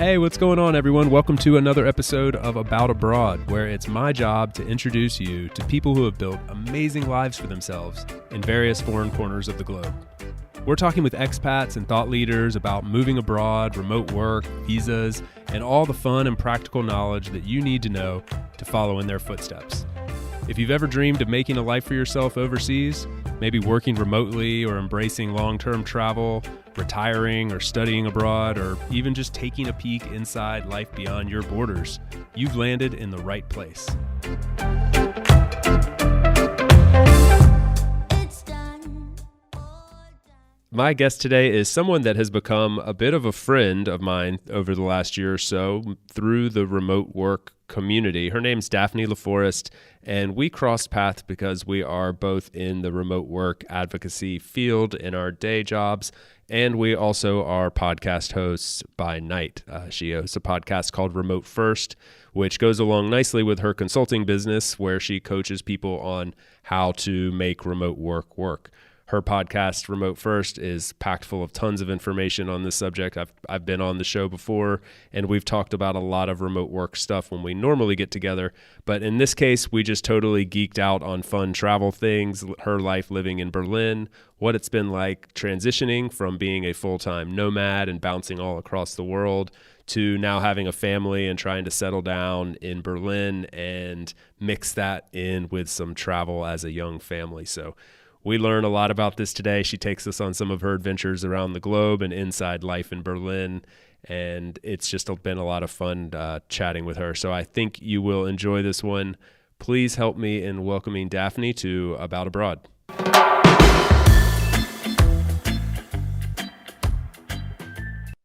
Hey, what's going on, everyone? Welcome to another episode of About Abroad, where it's my job to introduce you to people who have built amazing lives for themselves in various foreign corners of the globe. We're talking with expats and thought leaders about moving abroad, remote work, visas, and all the fun and practical knowledge that you need to know to follow in their footsteps. If you've ever dreamed of making a life for yourself overseas, maybe working remotely or embracing long-term travel, retiring or studying abroad, or even just taking a peek inside life beyond your borders, you've landed in the right place. My guest today is someone that has become a bit of a friend of mine over the last year or so through the remote work community. Her name's Daphnee Laforest, and we crossed paths because we are both in the remote work advocacy field in our day jobs, and we also are podcast hosts by night. She hosts a podcast called Remote First, which goes along nicely with her consulting business, where she coaches people on how to make remote work work. Her podcast, Remote First, is packed full of tons of information on this subject. I've been on the show before, and we've talked about a lot of remote work stuff when we normally get together. But in this case, we just totally geeked out on fun travel things, her life living in Berlin, what it's been like transitioning from being a full-time nomad and bouncing all across the world to now having a family and trying to settle down in Berlin and mix that in with some travel as a young family. So we learn a lot about this today. She takes us on some of her adventures around the globe and inside life in Berlin, and it's just been a lot of fun chatting with her. So I think you will enjoy this one. Please help me in welcoming Daphnee to About Abroad.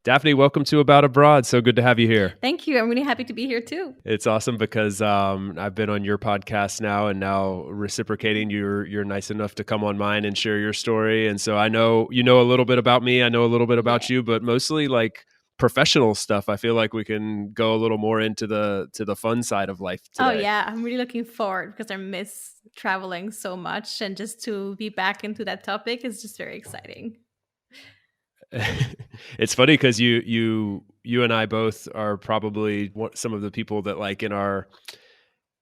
Daphnee, welcome to About Abroad. So good to have you here. Thank you. I'm really happy to be here too. It's awesome because I've been on your podcast now, and now reciprocating, you're nice enough to come on mine and share your story. And so I know you know a little bit about me. I know a little bit about you, but mostly like professional stuff. I feel like we can go a little more into the fun side of life today. Oh yeah, I'm really looking forward because I miss traveling so much, and just to be back into that topic is just very exciting. It's funny because you and I both are probably some of the people that like in our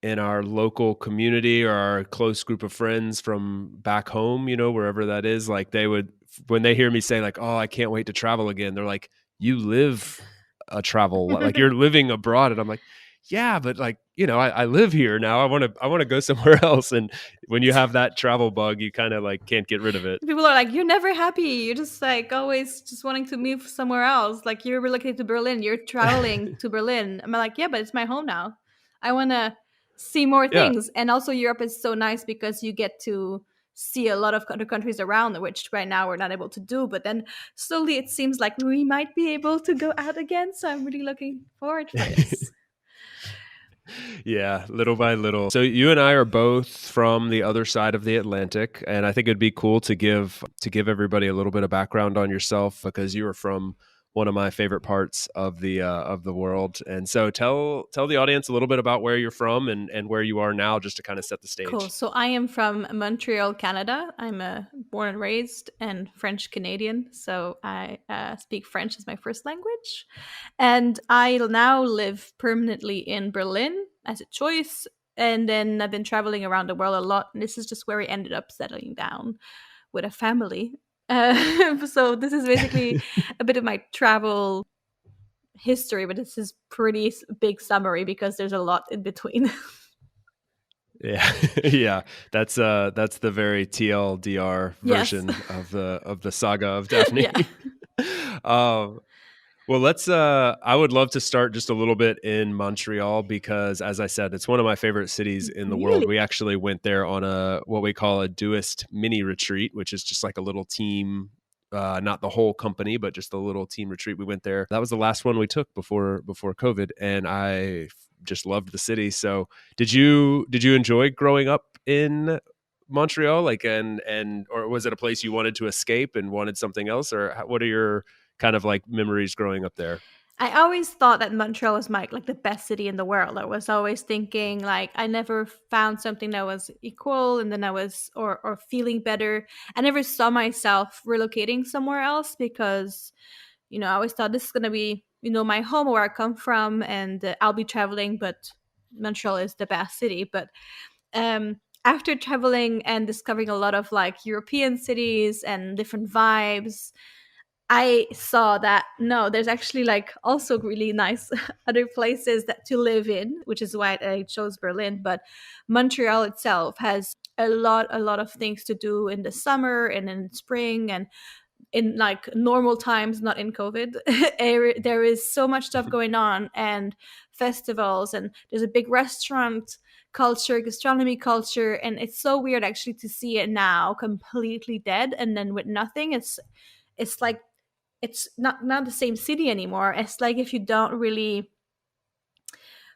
local community or our close group of friends from back home, you know, wherever that is, like they would, when they hear me say like, oh, I can't wait to travel again, they're like, you live a travel, like you're living abroad. And I'm like, yeah, but like, you know, I live here now. I want to go somewhere else. And when you have that travel bug, you kind of like can't get rid of it. People are like, you're never happy. You're just like always just wanting to move somewhere else. Like you're relocated to Berlin. You're traveling to Berlin. I'm like, yeah, but it's my home now. I want to see more things. And also Europe is so nice because you get to see a lot of other countries around, which right now we're not able to do. But then slowly it seems like we might be able to go out again. So I'm really looking forward for this. Yeah, little by little. So you and I are both from the other side of the Atlantic, and I think it'd be cool to give everybody a little bit of background on yourself because you are from one of my favorite parts of the world. And so tell the audience a little bit about where you're from and where you are now, just to kind of set the stage. Cool. So I am from Montreal, Canada. I'm born and raised and French Canadian. So I speak French as my first language. And I now live permanently in Berlin as a choice. And then I've been traveling around the world a lot. And this is just where I ended up settling down with a family. So this is basically a bit of my travel history, but this is pretty big summary because there's a lot in between. Yeah, yeah, that's the very TLDR version of the saga of Daphnee. Well, let's. I would love to start just a little bit in Montreal because, as I said, it's one of my favorite cities in the world. We actually went there on what we call a Doist mini retreat, which is just like a little team, not the whole company, but just a little team retreat. We went there. That was the last one we took before COVID, and I just loved the city. So, did you enjoy growing up in Montreal? Like, or was it a place you wanted to escape and wanted something else, or what are your kind of like memories growing up there? I always thought that Montreal was like the best city in the world. I was always thinking like I never found something that was equal, and then I was or feeling better. I never saw myself relocating somewhere else because, you know, I always thought this is gonna be my home where I come from, and I'll be traveling, but Montreal is the best city. But after traveling and discovering a lot of like European cities and different vibes, I saw that no, there's actually like also really nice other places that to live in, which is why I chose Berlin. But Montreal itself has a lot of things to do in the summer and in spring and in like normal times, not in COVID. There is so much stuff going on and festivals, and there's a big restaurant culture, gastronomy culture, and it's so weird actually to see it now completely dead and then with nothing. It's like it's not the same city anymore. It's like if you don't really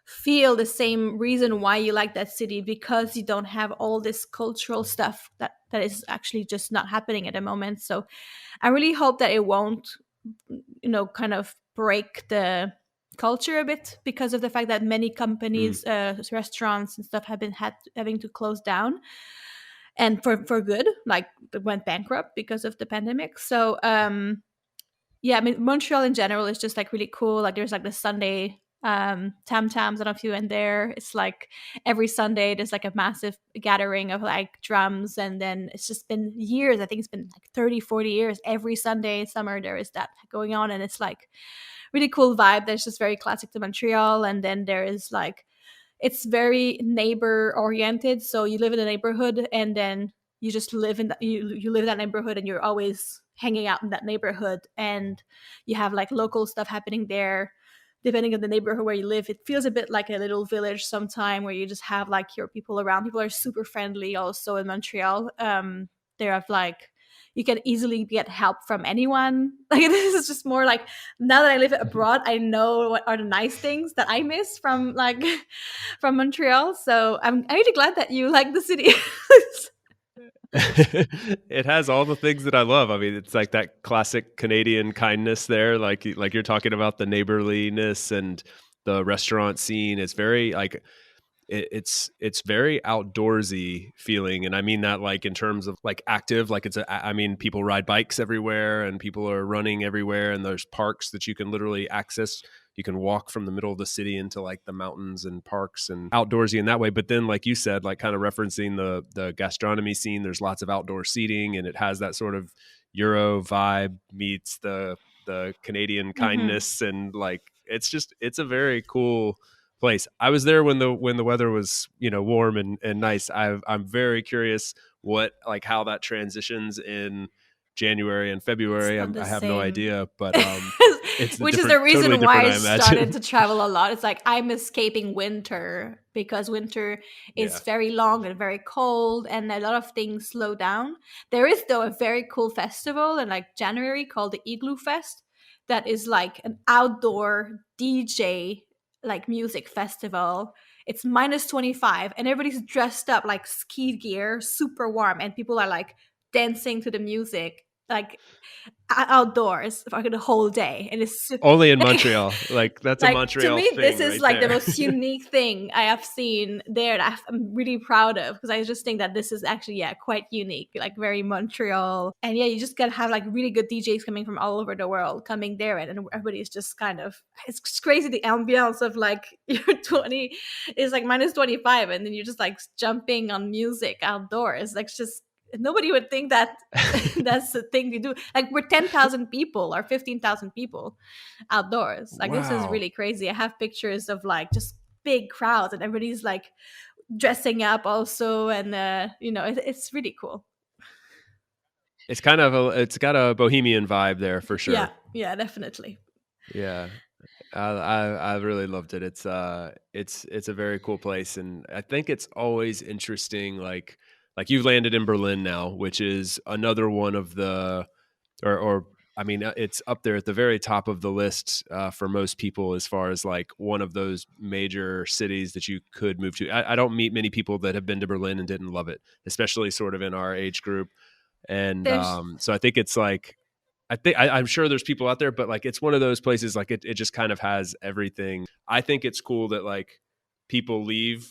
feel the same reason why you like that city because you don't have all this cultural stuff that is actually just not happening at the moment. So I really hope that it won't, kind of break the culture a bit because of the fact that many Mm. companies, restaurants and stuff have been having to close down, and for good, like they went bankrupt because of the pandemic. So yeah, I mean Montreal in general is just like really cool. Like there's like the Sunday tam tams. I don't know if you went there. It's like every Sunday there's like a massive gathering of like drums, and then it's just been years. I think it's been like 30, 40 years. Every Sunday summer there is that going on, and it's like really cool vibe that's just very classic to Montreal. And then there is like it's very neighbor oriented. So you live in a neighborhood, and then you just live in that you live in that neighborhood, and you're always hanging out in that neighborhood, and you have like local stuff happening there. Depending on the neighborhood where you live, it feels a bit like a little village sometime, where you just have like your people around. People are super friendly also in Montreal. They have like you can easily get help from anyone. Like this is just more like now that I live abroad, I know what are the nice things that I miss from like from Montreal. So I'm really glad that you like the city. It has all the things that I love. I mean, it's like that classic Canadian kindness there, like you're talking about the neighborliness and the restaurant scene. It's very like it's very outdoorsy feeling, and I mean that like in terms of like active, like I mean people ride bikes everywhere and people are running everywhere, and there's parks that you can literally access. You can walk from the middle of the city into like the mountains and parks, and outdoorsy in that way. But then like you said, like kind of referencing the gastronomy scene, there's lots of outdoor seating, and it has that sort of Euro vibe meets the Canadian Hmm. kindness, and like it's a very cool place. I was there when the weather was, warm and nice. I'm very curious what like how that transitions in January and It's February. not the I have no same. idea, but it's a Which is the totally reason why different, I I started imagine. to travel a lot. It's like I'm escaping winter because winter is Yeah. very long and very cold, and a lot of things slow down. There is though a very cool festival in like January called the Igloo Fest, that is like an outdoor DJ like music festival. It's minus 25 and everybody's dressed up like ski gear, super warm, and people are like dancing to the music like outdoors for the whole day, and it's Only in like, Montreal. Like that's a like to Montreal me this thing is right like the there. most unique thing I have seen there that I'm really proud of, because I just think that this is actually quite unique, like very Montreal. And you just gotta have like really good DJs coming from all over the world coming there, and everybody's just kind of it's crazy the ambiance of like you're 20 is like minus 25, and then you're just like jumping on music outdoors, like just nobody would think that that's the thing to do. Like we're 10,000 people or 15,000 people outdoors. Like this is Wow. really crazy. I have pictures of like just big crowds, and everybody's like dressing up also, and it's really cool. It's got a bohemian vibe there for Yeah, sure. yeah, definitely. Yeah. I really loved it. It's a very cool place, and I think it's always interesting. Like you've landed in Berlin now, which is another one of the or I mean it's up there at the very top of the list for most people as far as like one of those major cities that you could move to. I don't meet many people that have been to Berlin and didn't love it, especially sort of in our age group. And There's so I think it's like I'm sure there's people out there, but like it's one of those places like it just kind of has everything. I think it's cool that like people leave.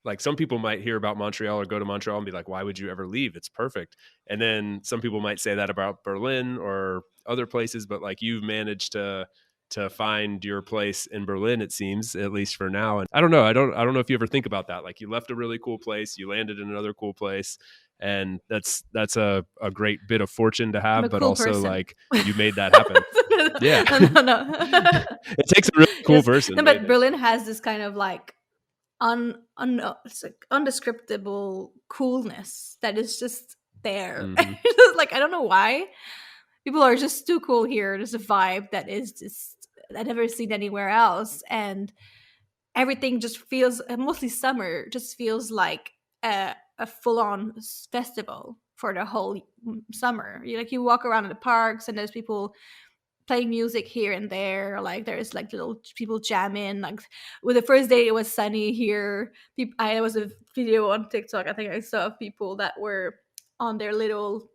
Like some people might hear about Montreal or go to Montreal and be like, why would you ever leave? It's perfect. And then some people might say that about Berlin or other places, but like you've managed to to find your place in Berlin, it seems, at least for now. And I don't know. I don't know if you ever think about that. Like, you left a really cool place, you landed in another cool place, and that's a great bit of fortune to I'm have, a but cool also person. like you made that happen. Yeah. No. It takes a really cool Yes, person, no, but maybe. Berlin has this kind of like it's like undescriptible coolness that is just there. Hmm. Like, I don't know why people are just too cool here. There's a vibe that is just I've never seen anywhere else, and everything just feels mostly summer just feels like a full-on festival for the whole summer. You walk around in the parks and there's people playing music here and there. Like, there's like little people jamming. Like, with the first day it was sunny here. I was a video on TikTok, I think I saw, of people that were on their little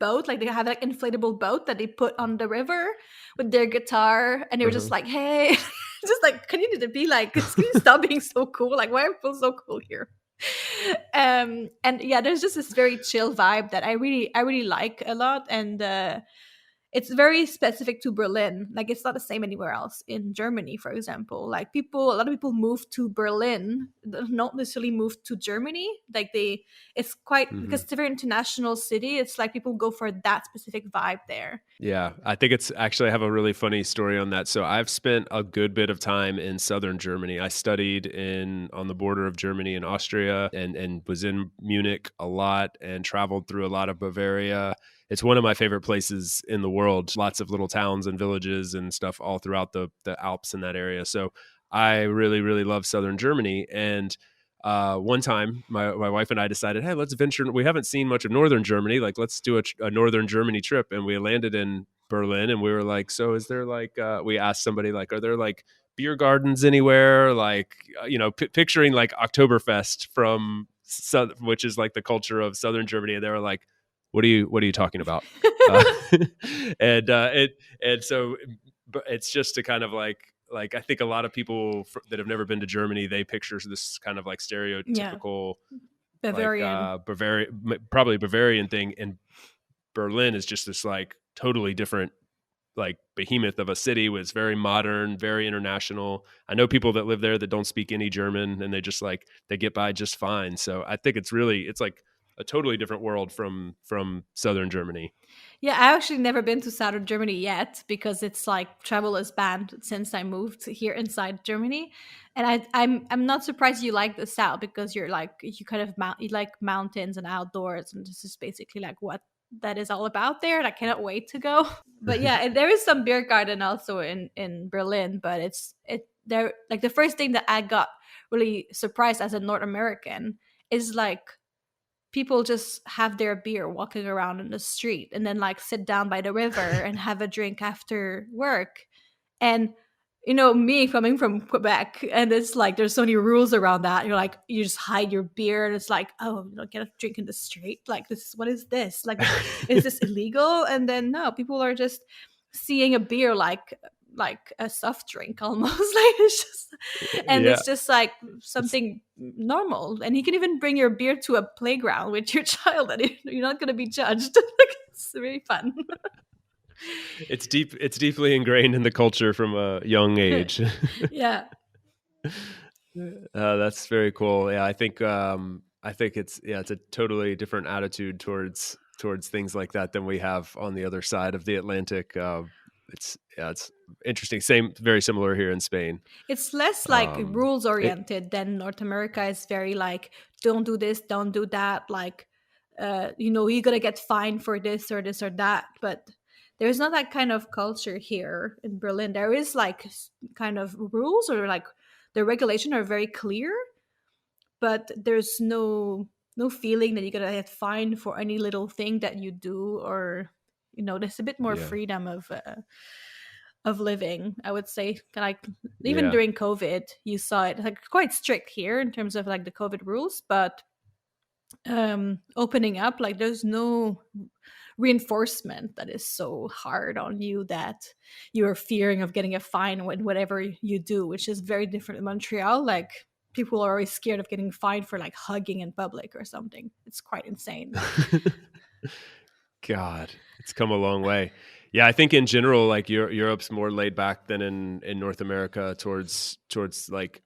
boat. Like, they have like inflatable boat that they put on the river with their guitar, and they were just Uh-huh. like, hey, just like, can you be like, can you stop being so cool? Like, why are people so cool here? And yeah, there's just this very chill vibe that I really like a lot. And it's very specific to Berlin. Like, it's not the same anywhere else. In Germany, for example, like, a lot of people move to Berlin, not necessarily move to Germany. Like, it's quite, Hmm. because it's a very international city. It's like people go for that specific vibe there. Yeah, I think it's actually, I have a really funny story on that. So I've spent a good bit of time in southern Germany. I studied in on the border of Germany and Austria, and was in Munich a lot and traveled through a lot of Bavaria. It's one of my favorite places in the world. Lots of little towns and villages and stuff all throughout the Alps in that area. So I really, really love southern Germany. And one time, my wife and I decided, hey, let's venture. We haven't seen much of northern Germany. Like, let's do a northern Germany trip. And we landed in Berlin, and we were like, so is there like, we asked somebody, like, are there like beer gardens anywhere? Like, picturing like Oktoberfest which is like the culture of southern Germany. And they were like, what are you talking about? Uh, and so, but it's just to kind of like I think a lot of people that have never been to Germany, they picture this kind of like Yeah, stereotypical like Bavarian. probably Bavarian thing, and Berlin is just this like totally different like behemoth of a city. Was very modern, very international. I know people that live there that don't speak any German, and they get by just fine. So I think it's like a totally different world from southern Germany. Yeah, I actually never been to southern Germany yet, because it's like travel is banned since I moved here inside Germany. And I'm not surprised you like the south, because you kind of you like mountains and outdoors, and this is basically like what that is all about there. And I cannot wait to go. But yeah, and there is some beer garden also in Berlin, but it there like the first thing that I got really surprised as a North American is like people just have their beer walking around in the street, and then like sit down by the river and have a drink after work. And me coming from Quebec, and it's like there's so many rules around that. You're like, you just hide your beer, and it's like, oh, get a drink in the street. Like, what is this? Like, is this illegal? And then no, people are just seeing a beer like a soft drink almost. Like, it's just, and Yeah, it's just like it's something normal. And you can even bring your beer to a playground with your child, and you're not going to be judged. Like, it's really fun. it's deeply ingrained in the culture from a young age. Yeah. That's very cool. Yeah, I think it's a totally different attitude towards things like that than we have on the other side of the Atlantic. It's interesting. Same, very similar here in Spain. It's less like Um, rules it, oriented than North America is very like, don't do this, don't do that. Like, you're going to get fined for this or this or that. But there's not that kind of culture here in Berlin. There is like kind of rules, or like the regulation are very clear, but there's no feeling that you're going to get fined for any little thing that you do. Or there's a bit more yeah, freedom of living, I would say. Like, even yeah, during COVID, you saw it like quite strict here in terms of like the COVID rules, but opening up, like, there's no reinforcement that is so hard on you that you're fearing of getting a fine with whatever you do, which is very different in Montreal. Like, people are always scared of getting fined for like hugging in public or something. It's quite insane. God, it's come a long way. Yeah, I think in general, like Europe's more laid back than in North America towards like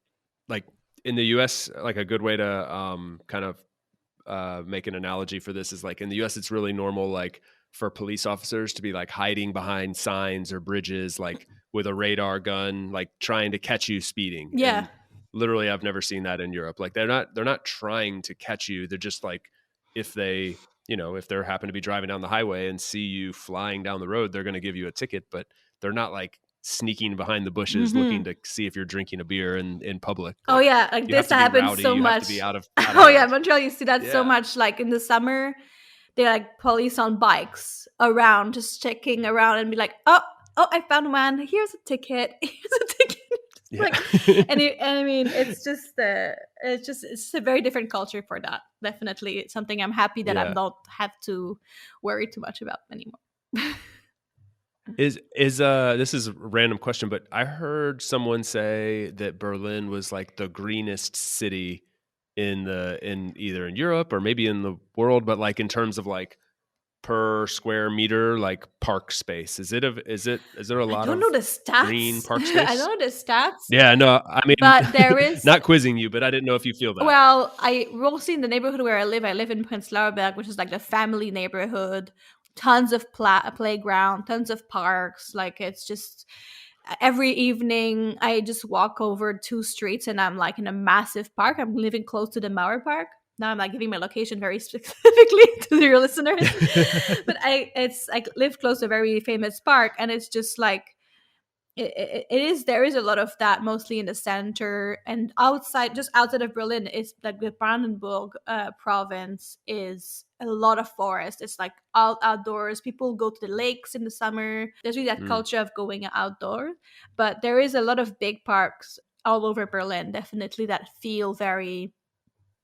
in the U.S. Like a good way to kind of make an analogy for this is like in the US, it's really normal, like for police officers to be like hiding behind signs or bridges, like with a radar gun, like trying to catch you speeding. Yeah. And literally, I've never seen that in Europe. Like they're not trying to catch you. They're just like, if they, if they're happen to be driving down the highway and see you flying down the road, they're going to give you a ticket, but they're not like sneaking behind the bushes looking to see if you're drinking a beer in public. Oh Like, yeah, like you have this to be happens rowdy. so You have to much. be out of Oh yeah, range. Montreal, you see that so Yeah. much. Like in the summer, they're like police on bikes around, just checking around and be like, oh, I found one. Here's a ticket. Here's a ticket. Yeah. Like, and I mean, it's a very different culture for that. Definitely, it's something I'm happy that I Yeah. don't have to worry too much about anymore. Is this is a random question, but I heard someone say that Berlin was like the greenest city in either in Europe or maybe in the world, but like in terms of like per square meter, like park space. Is there a I lot don't know of the green stats. park I space? don't know the stats, Yeah, no, I mean, but there is. not quizzing you, but I didn't know if you feel that. Well, mostly in the neighborhood where I live in Prenzlauer Berg, which is like the family neighborhood. Tons of playground, tons of parks. Like it's just every evening I just walk over 2 streets and I'm like in a massive park. I'm living close to the Mauer Park. Now I'm like giving my location very specifically to your listeners, but I live close to a very famous park, and it's just like there is a lot of that, mostly in the center and outside, just outside of Berlin. Is like the Brandenburg province is a lot of forest. It's like all outdoors. People go to the lakes in the summer. There's really that Mm, culture of going outdoors, but there is a lot of big parks all over Berlin, definitely, that feel very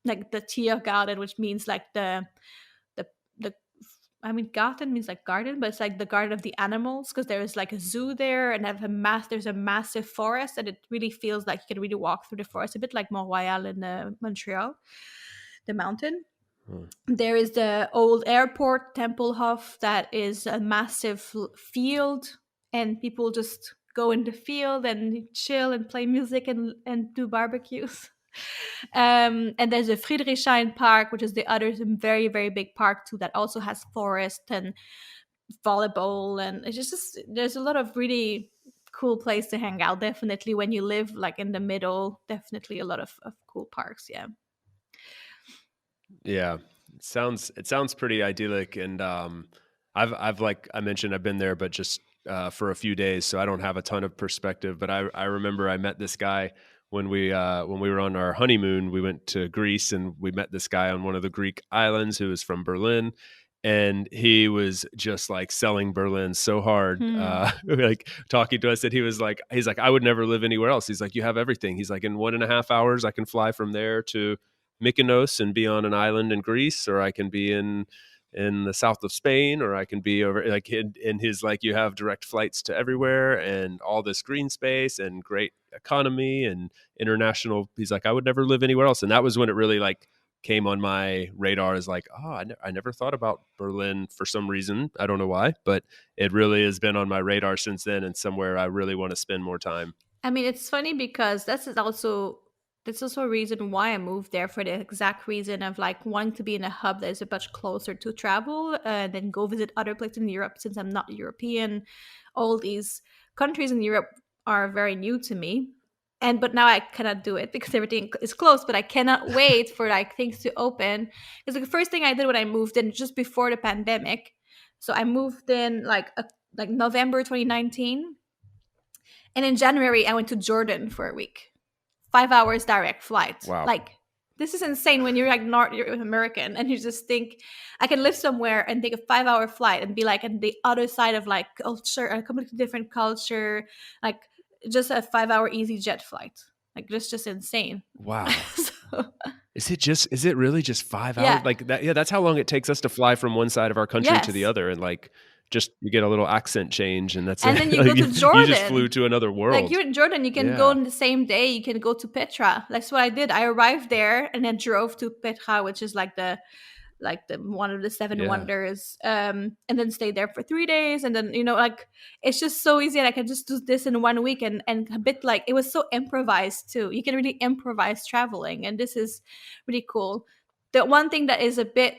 like the Tiergarten, which means like the the I mean, garden means like garden, but it's like the garden of the animals, because there is like a zoo there, and there's a massive forest, and it really feels like you can really walk through the forest, a bit like Montreal in Montreal, the mountain. mm. There is the old airport, Tempelhof, that is a massive field, and people just go in the field and chill and play music and do barbecues. And there's a Friedrichshain Park, which is the other very, very big park too, that also has forest and volleyball. And it's just there's a lot of really cool place to hang out. Definitely when you live like in the middle, definitely a lot of cool parks. Yeah. Yeah, it sounds pretty idyllic, and I've like I mentioned, I've been there, but just for a few days, so I don't have a ton of perspective. But I remember I met this guy when we were on our honeymoon. We went to Greece, and we met this guy on one of the Greek islands who was from Berlin. And he was just like selling Berlin so hard, Hmm. like talking to us, that he's like, I would never live anywhere else. He's like, you have everything. He's like, in 1.5 hours, I can fly from there to Mykonos and be on an island in Greece, or I can be in the south of Spain, or I can be over like in his, like, you have direct flights to everywhere and all this green space and great economy and international. He's like, I would never live anywhere else. And that was when it really like came on my radar as like, oh, I never thought about Berlin for some reason. I don't know why, but it really has been on my radar since then, and somewhere I really want to spend more time. I mean, it's funny because that's also a reason why I moved there, for the exact reason of like wanting to be in a hub that is a much closer to travel, and then go visit other places in Europe, since I'm not European. All these countries in Europe are very new to me. And but now I cannot do it because everything is closed, but I cannot wait for like things to open. Because the first thing I did when I moved in, just before the pandemic, so I moved in like November 2019, and in January, I went to Jordan for a week. 5 hours direct flight. Wow. Like, this is insane when you're like not you're American and you just think I can live somewhere and take a 5 hour flight and be like on the other side of like culture, a completely different culture, like just a 5 hour easy jet flight. Like just insane. Wow. So, Is it really just 5 hours? yeah. Like that? Yeah, that's how long it takes us to fly from one side of our country to the Yes. other. And like, just you get a little accent change and that's And it. then you go Like, to you just flew Jordan. to another Like world. you're in Jordan, you can go Yeah. on the same day. You can go to Petra. That's what I did. I arrived there and then drove to Petra, which is like like the one of the seven Yeah. wonders, and then stay there for 3 days, and then like it's just so easy. And I can just do this in 1 week, and a bit like it was so improvised too. You can really improvise traveling, and this is really cool. The one thing that is a bit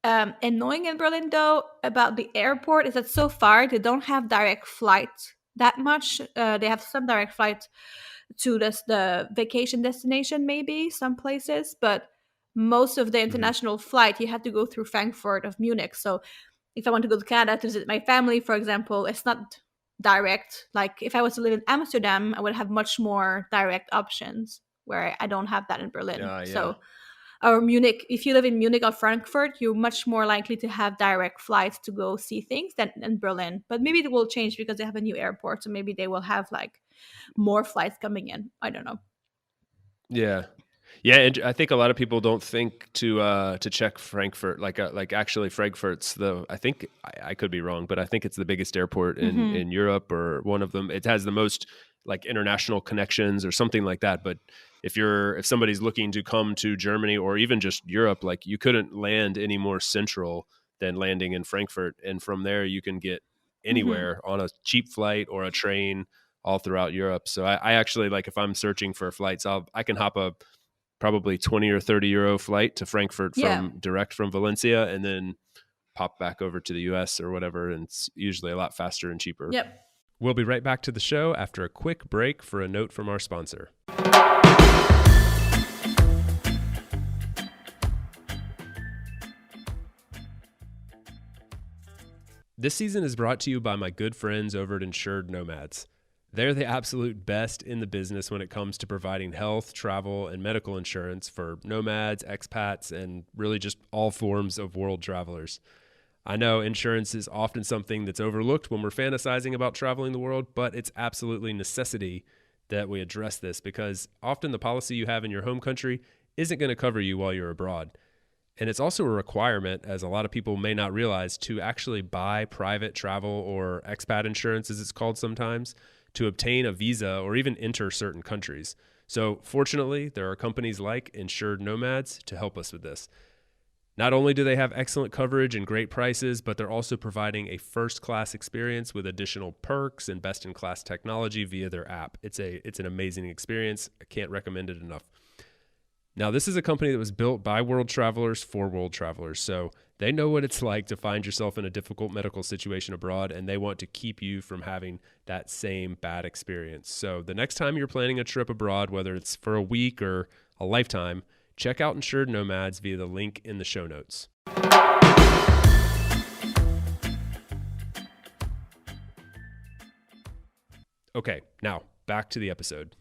annoying in Berlin, though, about the airport is that so far they don't have direct flight that much. They have some direct flight to the vacation destination, maybe some places, but most of the Mhm. international flight you have to go through Frankfurt of Munich. So if I want to go to Canada to visit my family, for example, it's not direct. Like if I was to live in Amsterdam, I would have much more direct options where I don't have that in Berlin. Yeah. So or Munich, if you live in Munich or Frankfurt, you're much more likely to have direct flights to go see things than in Berlin. But maybe it will change because they have a new airport, so maybe they will have like more flights coming in. I don't know. Yeah. Yeah, and I think a lot of people don't think to check Frankfurt, like actually Frankfurt's the I think I could be wrong, but I think it's the biggest airport Hmm. in Europe, or one of them. It has the most like international connections or something like that. But if somebody's looking to come to Germany or even just Europe, like you couldn't land any more central than landing in Frankfurt, and from there you can get Hmm. anywhere on a cheap flight or a train all throughout Europe. So I actually, like, if I'm searching for flights, I can hop a probably 20 or 30 euro flight to Frankfurt Yeah. from direct from Valencia, and then pop back over to the US or whatever. And it's usually a lot faster and cheaper. Yep. We'll be right back to the show after a quick break for a note from our sponsor. This season is brought to you by my good friends over at Insured Nomads. They're the absolute best in the business when it comes to providing health, travel, and medical insurance for nomads, expats, and really just all forms of world travelers. I know insurance is often something that's overlooked when we're fantasizing about traveling the world, but it's absolutely necessity that we address this, because often the policy you have in your home country isn't going to cover you while you're abroad. And it's also a requirement, as a lot of people may not realize, to actually buy private travel or expat insurance, as it's called sometimes, to obtain a visa or even enter certain countries. So fortunately, there are companies like Insured Nomads to help us with this. Not only do they have excellent coverage and great prices, but they're also providing a first-class experience with additional perks and best-in-class technology via their app. It's an amazing experience. I can't recommend it enough. Now, this is a company that was built by world travelers for world travelers, so they know what it's like to find yourself in a difficult medical situation abroad, and they want to keep you from having that same bad experience. So the next time you're planning a trip abroad, whether it's for a week or a lifetime, check out Insured Nomads via the link in the show notes. Okay, now back to the episode.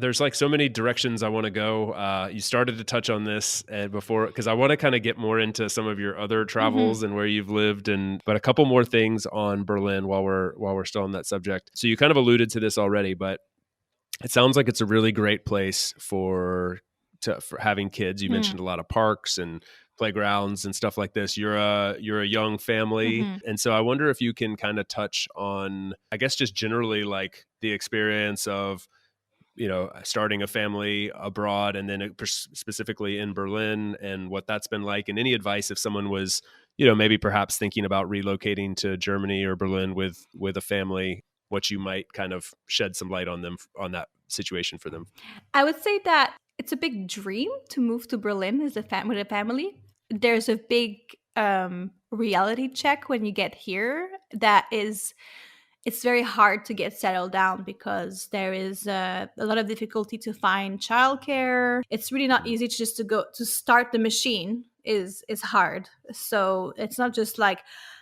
There's like so many directions I want to go. You started to touch on this before, because I want to kind of get more into some of your other travels Hmm. and where you've lived, but a couple more things on Berlin while we're still on that subject. So you kind of alluded to this already, but it sounds like it's a really great place for having kids. You mentioned a lot of parks and playgrounds and stuff like this. You're a young family, Hmm. and so I wonder if you can kind of touch on, I guess, just generally like the experience of starting a family abroad, and then specifically in Berlin, and what that's been like, and any advice if someone was, maybe perhaps thinking about relocating to Germany or Berlin with a family, what you might kind of shed some light on them, on that situation for them. I would say that it's a big dream to move to Berlin as with a family. There's a big reality check when you get here. That is, it's very hard to get settled down because there is a lot of difficulty to find childcare. It's really not Mhm. easy to just to go to start the machine is hard. So it's not just like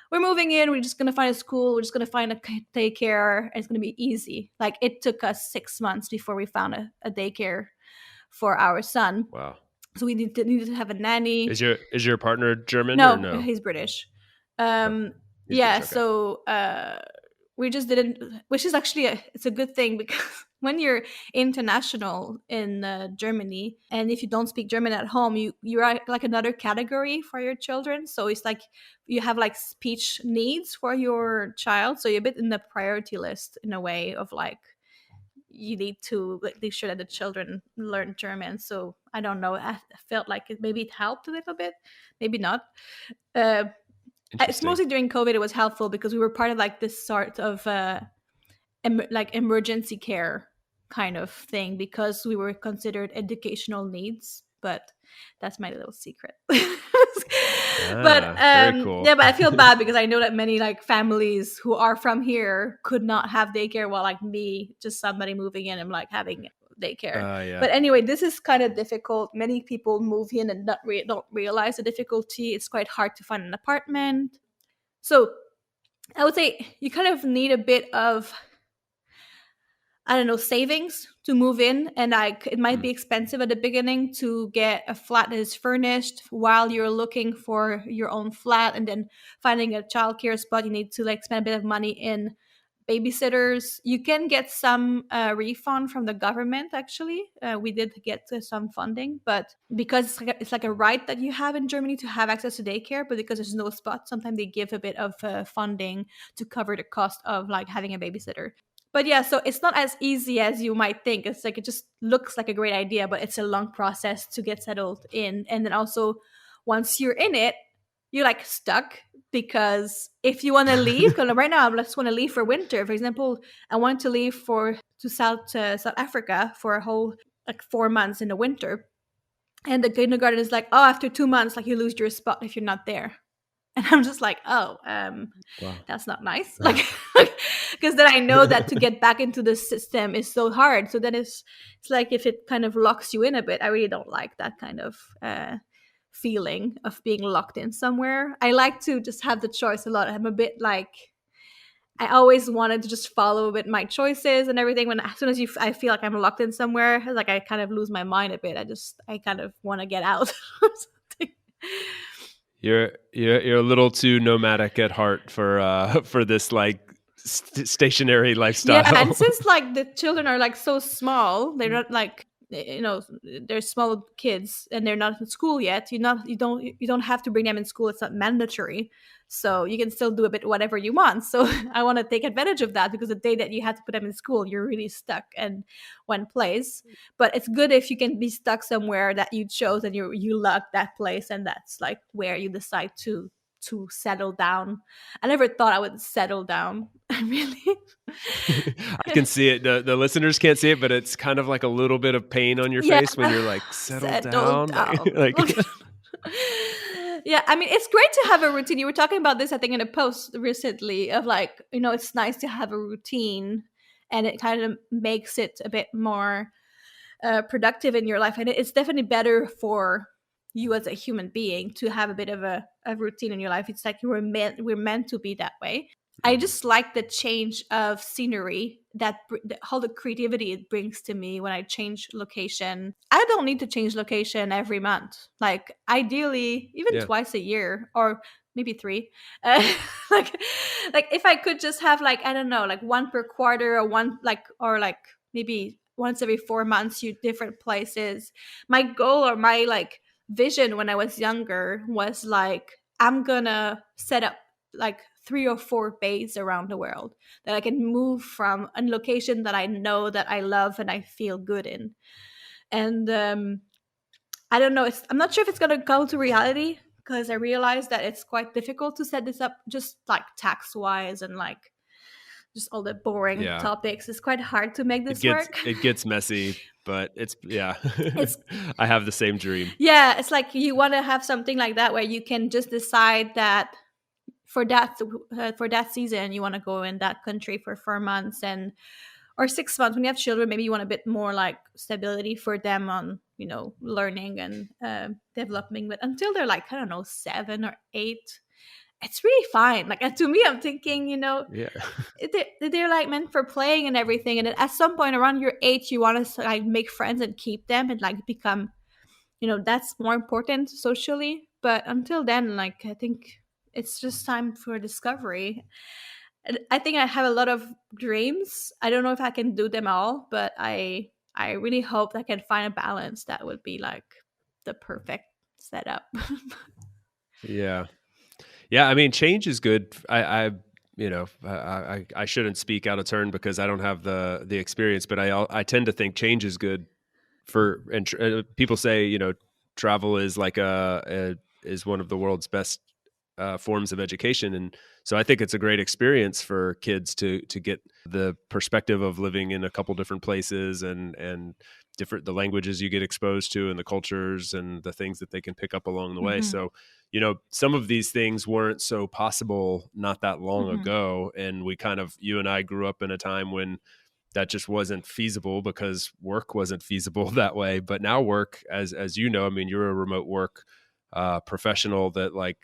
we're moving in, we're just gonna find a school, we're just gonna find a daycare, and it's gonna be easy. Like it took us 6 months before we found a daycare for our son. Wow. So we needed to have a nanny. Is your partner German or No, no? he's British. Oh, he's Yeah, British. Okay. so we just didn't, which is actually it's a good thing because when you're international in Germany, and if you don't speak German at home, you're like another category for your children. So it's like you have like speech needs for your child, so you're a bit in the priority list in a way of like you need to like make sure that the children learn German. So I don't know. I felt like maybe it helped a little bit, maybe not. Uh, it's Interesting. mostly during COVID. It was helpful because we were part of like this sort of like emergency care kind of thing because we were considered educational needs. But that's my little secret. But Very cool. yeah, but I feel bad because I know that many like families who are from here could not have daycare, while like me, just somebody moving in, I'm like having daycare. Yeah. But anyway, this is kind of difficult. Many people move in and don't realize the difficulty. It's quite hard to find an apartment. So I would say you kind of need a bit of, I don't know, savings to move in. And it might Mm. be expensive at the beginning to get a flat that is furnished while you're looking for your own flat. And then finding a childcare spot, you need to like spend a bit of money in babysitters. You can get some refund from the government, actually. We did get some funding, but because it's like a right that you have in Germany to have access to daycare, but because there's no spot, sometimes they give a bit of funding to cover the cost of like having a babysitter. But yeah, so it's not as easy as you might think. It's like it just looks like a great idea, but it's a long process to get settled in. And then also, once you're in it, you're like stuck because if you want to leave, because right now I just want to leave for winter. For example, I want to leave to South Africa for a whole like 4 months in the winter, and the kindergarten is like, oh, after 2 months, like you lose your spot if you're not there. And I'm just like, oh, Wow. that's not nice. Like, because then I know that to get back into the system is so hard. So then it's like if it kind of locks you in a bit. I really don't like that kind of feeling of being locked in somewhere. I like to just have the choice a lot. I'm a bit like, I always wanted to just follow with my choices and everything. When as soon as I feel like I'm locked in somewhere, like I kind of lose my mind a bit. I kind of want to get out or something. You're a little too nomadic at heart for this like stationary Yeah, lifestyle. and since like the children are like so small, they're not like, you know, they're small kids and they're not in school yet. You don't have to bring them in school. It's not mandatory, so you can still do a bit whatever you want. So I want to take advantage of that because the day that you have to put them in school, you're really stuck in one place. But it's good if you can be stuck somewhere that you chose and you love that place, and that's like where you decide to settle down. I never thought I would settle down. Really. I can see it. The listeners can't see it, but it's kind of like a little bit of pain on your Yeah, face when you're like settle settle down. down. Like Yeah, I mean, it's great to have a routine. You were talking about this, I think, in a post recently of like, it's nice to have a routine, and it kind of makes it a bit more productive in your life. And it's definitely better for you as a human being to have a bit of a routine in your life. It's like we're meant to be that way. I Mhm. just like the change of scenery all the creativity it brings to me when I change location. I don't need to change location every month. Like ideally, even Yeah. twice a year or maybe three. Uh, like, like if I could just have like, I don't know, like one per quarter or or like maybe once every 4 months, you different places. My goal or my like vision when I was younger was like, I'm gonna set up like 3 or 4 bays around the world that I can move from a location that I know that I love and I feel good in. And I don't know. I'm not sure if it's gonna go to reality because I realized that it's quite difficult to set this up, just like tax wise and like just all the boring Yeah. topics. It's quite hard to make this work. It gets messy, but it's yeah. It's I have the same dream. yeah, it's like you want to have something like that where you can just decide that for that season you want to go in that country for 4 months and or 6 months. When you have children, maybe you want a bit more like stability for them on learning and developing. But until they're like, I don't know, 7 or 8, it's really fine. Like to me, I'm thinking, Yeah. they're like meant for playing and everything. And then at some point around your age, you want to like make friends and keep them and like become, that's more important socially. But until then, like I think it's just time for discovery. And I think I have a lot of dreams. I don't know if I can do them all, but I really hope I can find a balance that would be like the perfect setup. Yeah. Yeah, I mean, change is good. I shouldn't speak out of turn because I don't have the experience, but I tend to think change is good for, and people say, travel is like is one of the world's best forms of education. And so I think it's a great experience for kids to get the perspective of living in a couple different places, and different, the languages you get exposed to and the cultures and the things that they can pick up along the way. Hmm. So, some of these things weren't so possible not that long Hmm. ago. And you and I grew up in a time when that just wasn't feasible because work wasn't feasible that way. But now work, as you know, I mean, you're a remote work professional that, like,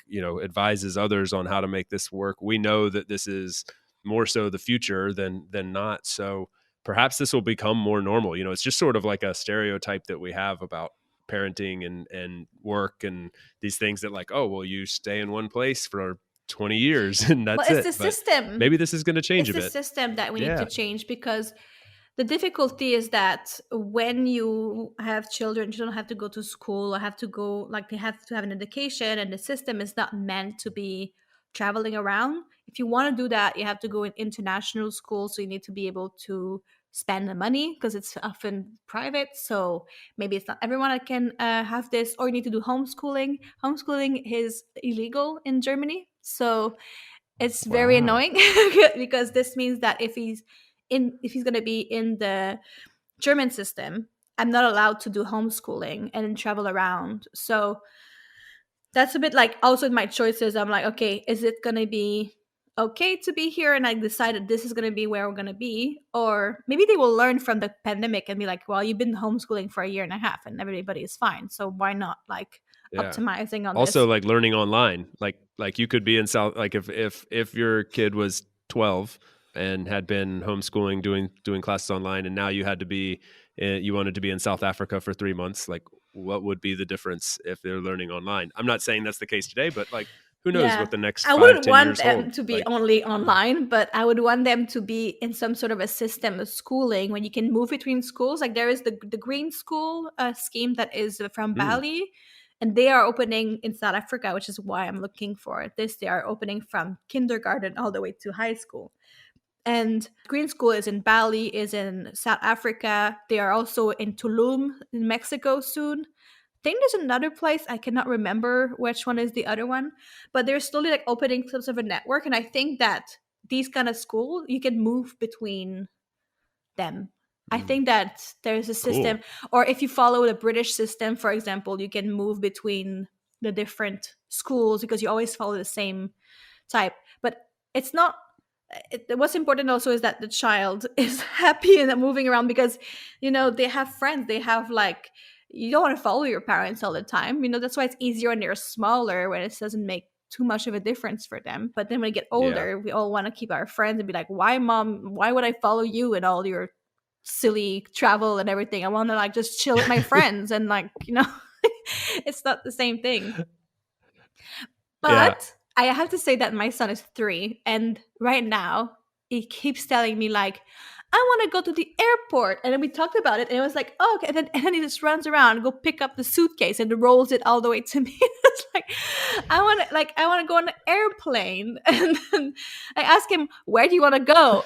advises others on how to make this work. We know that this is more so the future than not. So perhaps this will become more normal. It's just sort of like a stereotype that we have about parenting and work and these things, that like, oh, well, you stay in one place for 20 years and Well, that's it's the it. But system. maybe this is going to change It's a the bit. system that we need to Yeah. change, because the difficulty is that when you have children, you don't have to go to school or have to go, like, they have to have an education, and the system is not meant to be traveling around. If you want to do that, you have to go in international school, so you need to be able to spend the money because it's often private. So maybe it's not everyone that can have this, or you need to do homeschooling. Homeschooling is illegal in Germany, so it's very Wow. annoying because this means that if he's going to be in the German system, I'm not allowed to do homeschooling and travel around. So that's a bit like also my choices. I'm like, okay, is it going to be okay to be here? And I decided this is going to be where we're going to be. Or maybe they will learn from the pandemic and be like, well, you've been homeschooling for a year and a half and everybody is fine. So why not, like, Yeah. optimizing on Also, this? like, learning online, like you could be in South, like, if your kid was 12 and had been homeschooling, doing classes online, and now you wanted to be in South Africa for 3 months, like, what would be the difference if they're learning online? I'm not saying that's the case today, but, like, who knows Yeah. what the next I five, wouldn't ten want years them hold? to be Like, only online, but I would want them to be in some sort of a system of schooling when you can move between schools. Like, there is the Green School scheme that is from hmm, Bali, and they are opening in South Africa, which is why I'm looking for this. They are opening from kindergarten all the way to high school. And Green School is in Bali, is in South Africa. They are also in Tulum in Mexico soon. Think there's another place, I cannot remember which one is the other one, but they're slowly like opening some sort of a network. And I think that these kind of school, you can move between them. I hmm, think that there's a system, cool. or if you follow the British system, for example, you can move between the different schools because you always follow the same type. But it's not. What's important also is that the child is happy and moving around, because they have friends. They have, like, you don't want to follow your parents all the time. That's why it's easier when they're smaller, when it doesn't make too much of a difference for them. But then when we get Yeah. older, we all want to keep our friends and be like, why, mom, why would I follow you and all your silly travel and everything? I want to, like, just chill with my friends, and, like, it's not the same thing. Yeah. But I have to say that my son is 3, and right now he keeps telling me, like, I want to go to the airport. And then we talked about it, and it was like, oh, okay. And then he just runs around and go pick up the suitcase and rolls it all the way to me. It's like, I want to go on an airplane. And then I ask him, where do you want to go?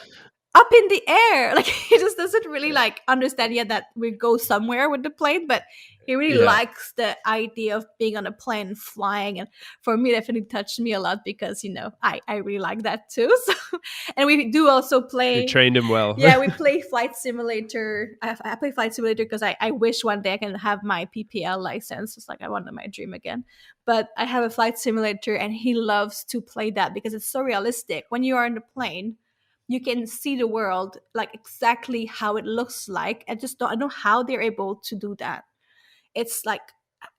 Up in the air. Like, he just doesn't really, Yeah. like, understand yet that we go somewhere with the plane, but he really Yeah. likes the idea of being on a plane and flying. And for me, definitely touched me a lot because I really like that too. So, and we do also You play. trained him well. Yeah, we play flight simulator. I play flight simulator because I wish one day I can have my PPL license. It's like I wanted my dream again. But I have a flight simulator, and he loves to play that because it's so realistic. When you are in the plane, you can see the world like exactly how it looks like. I don't know how they're able to do that. It's like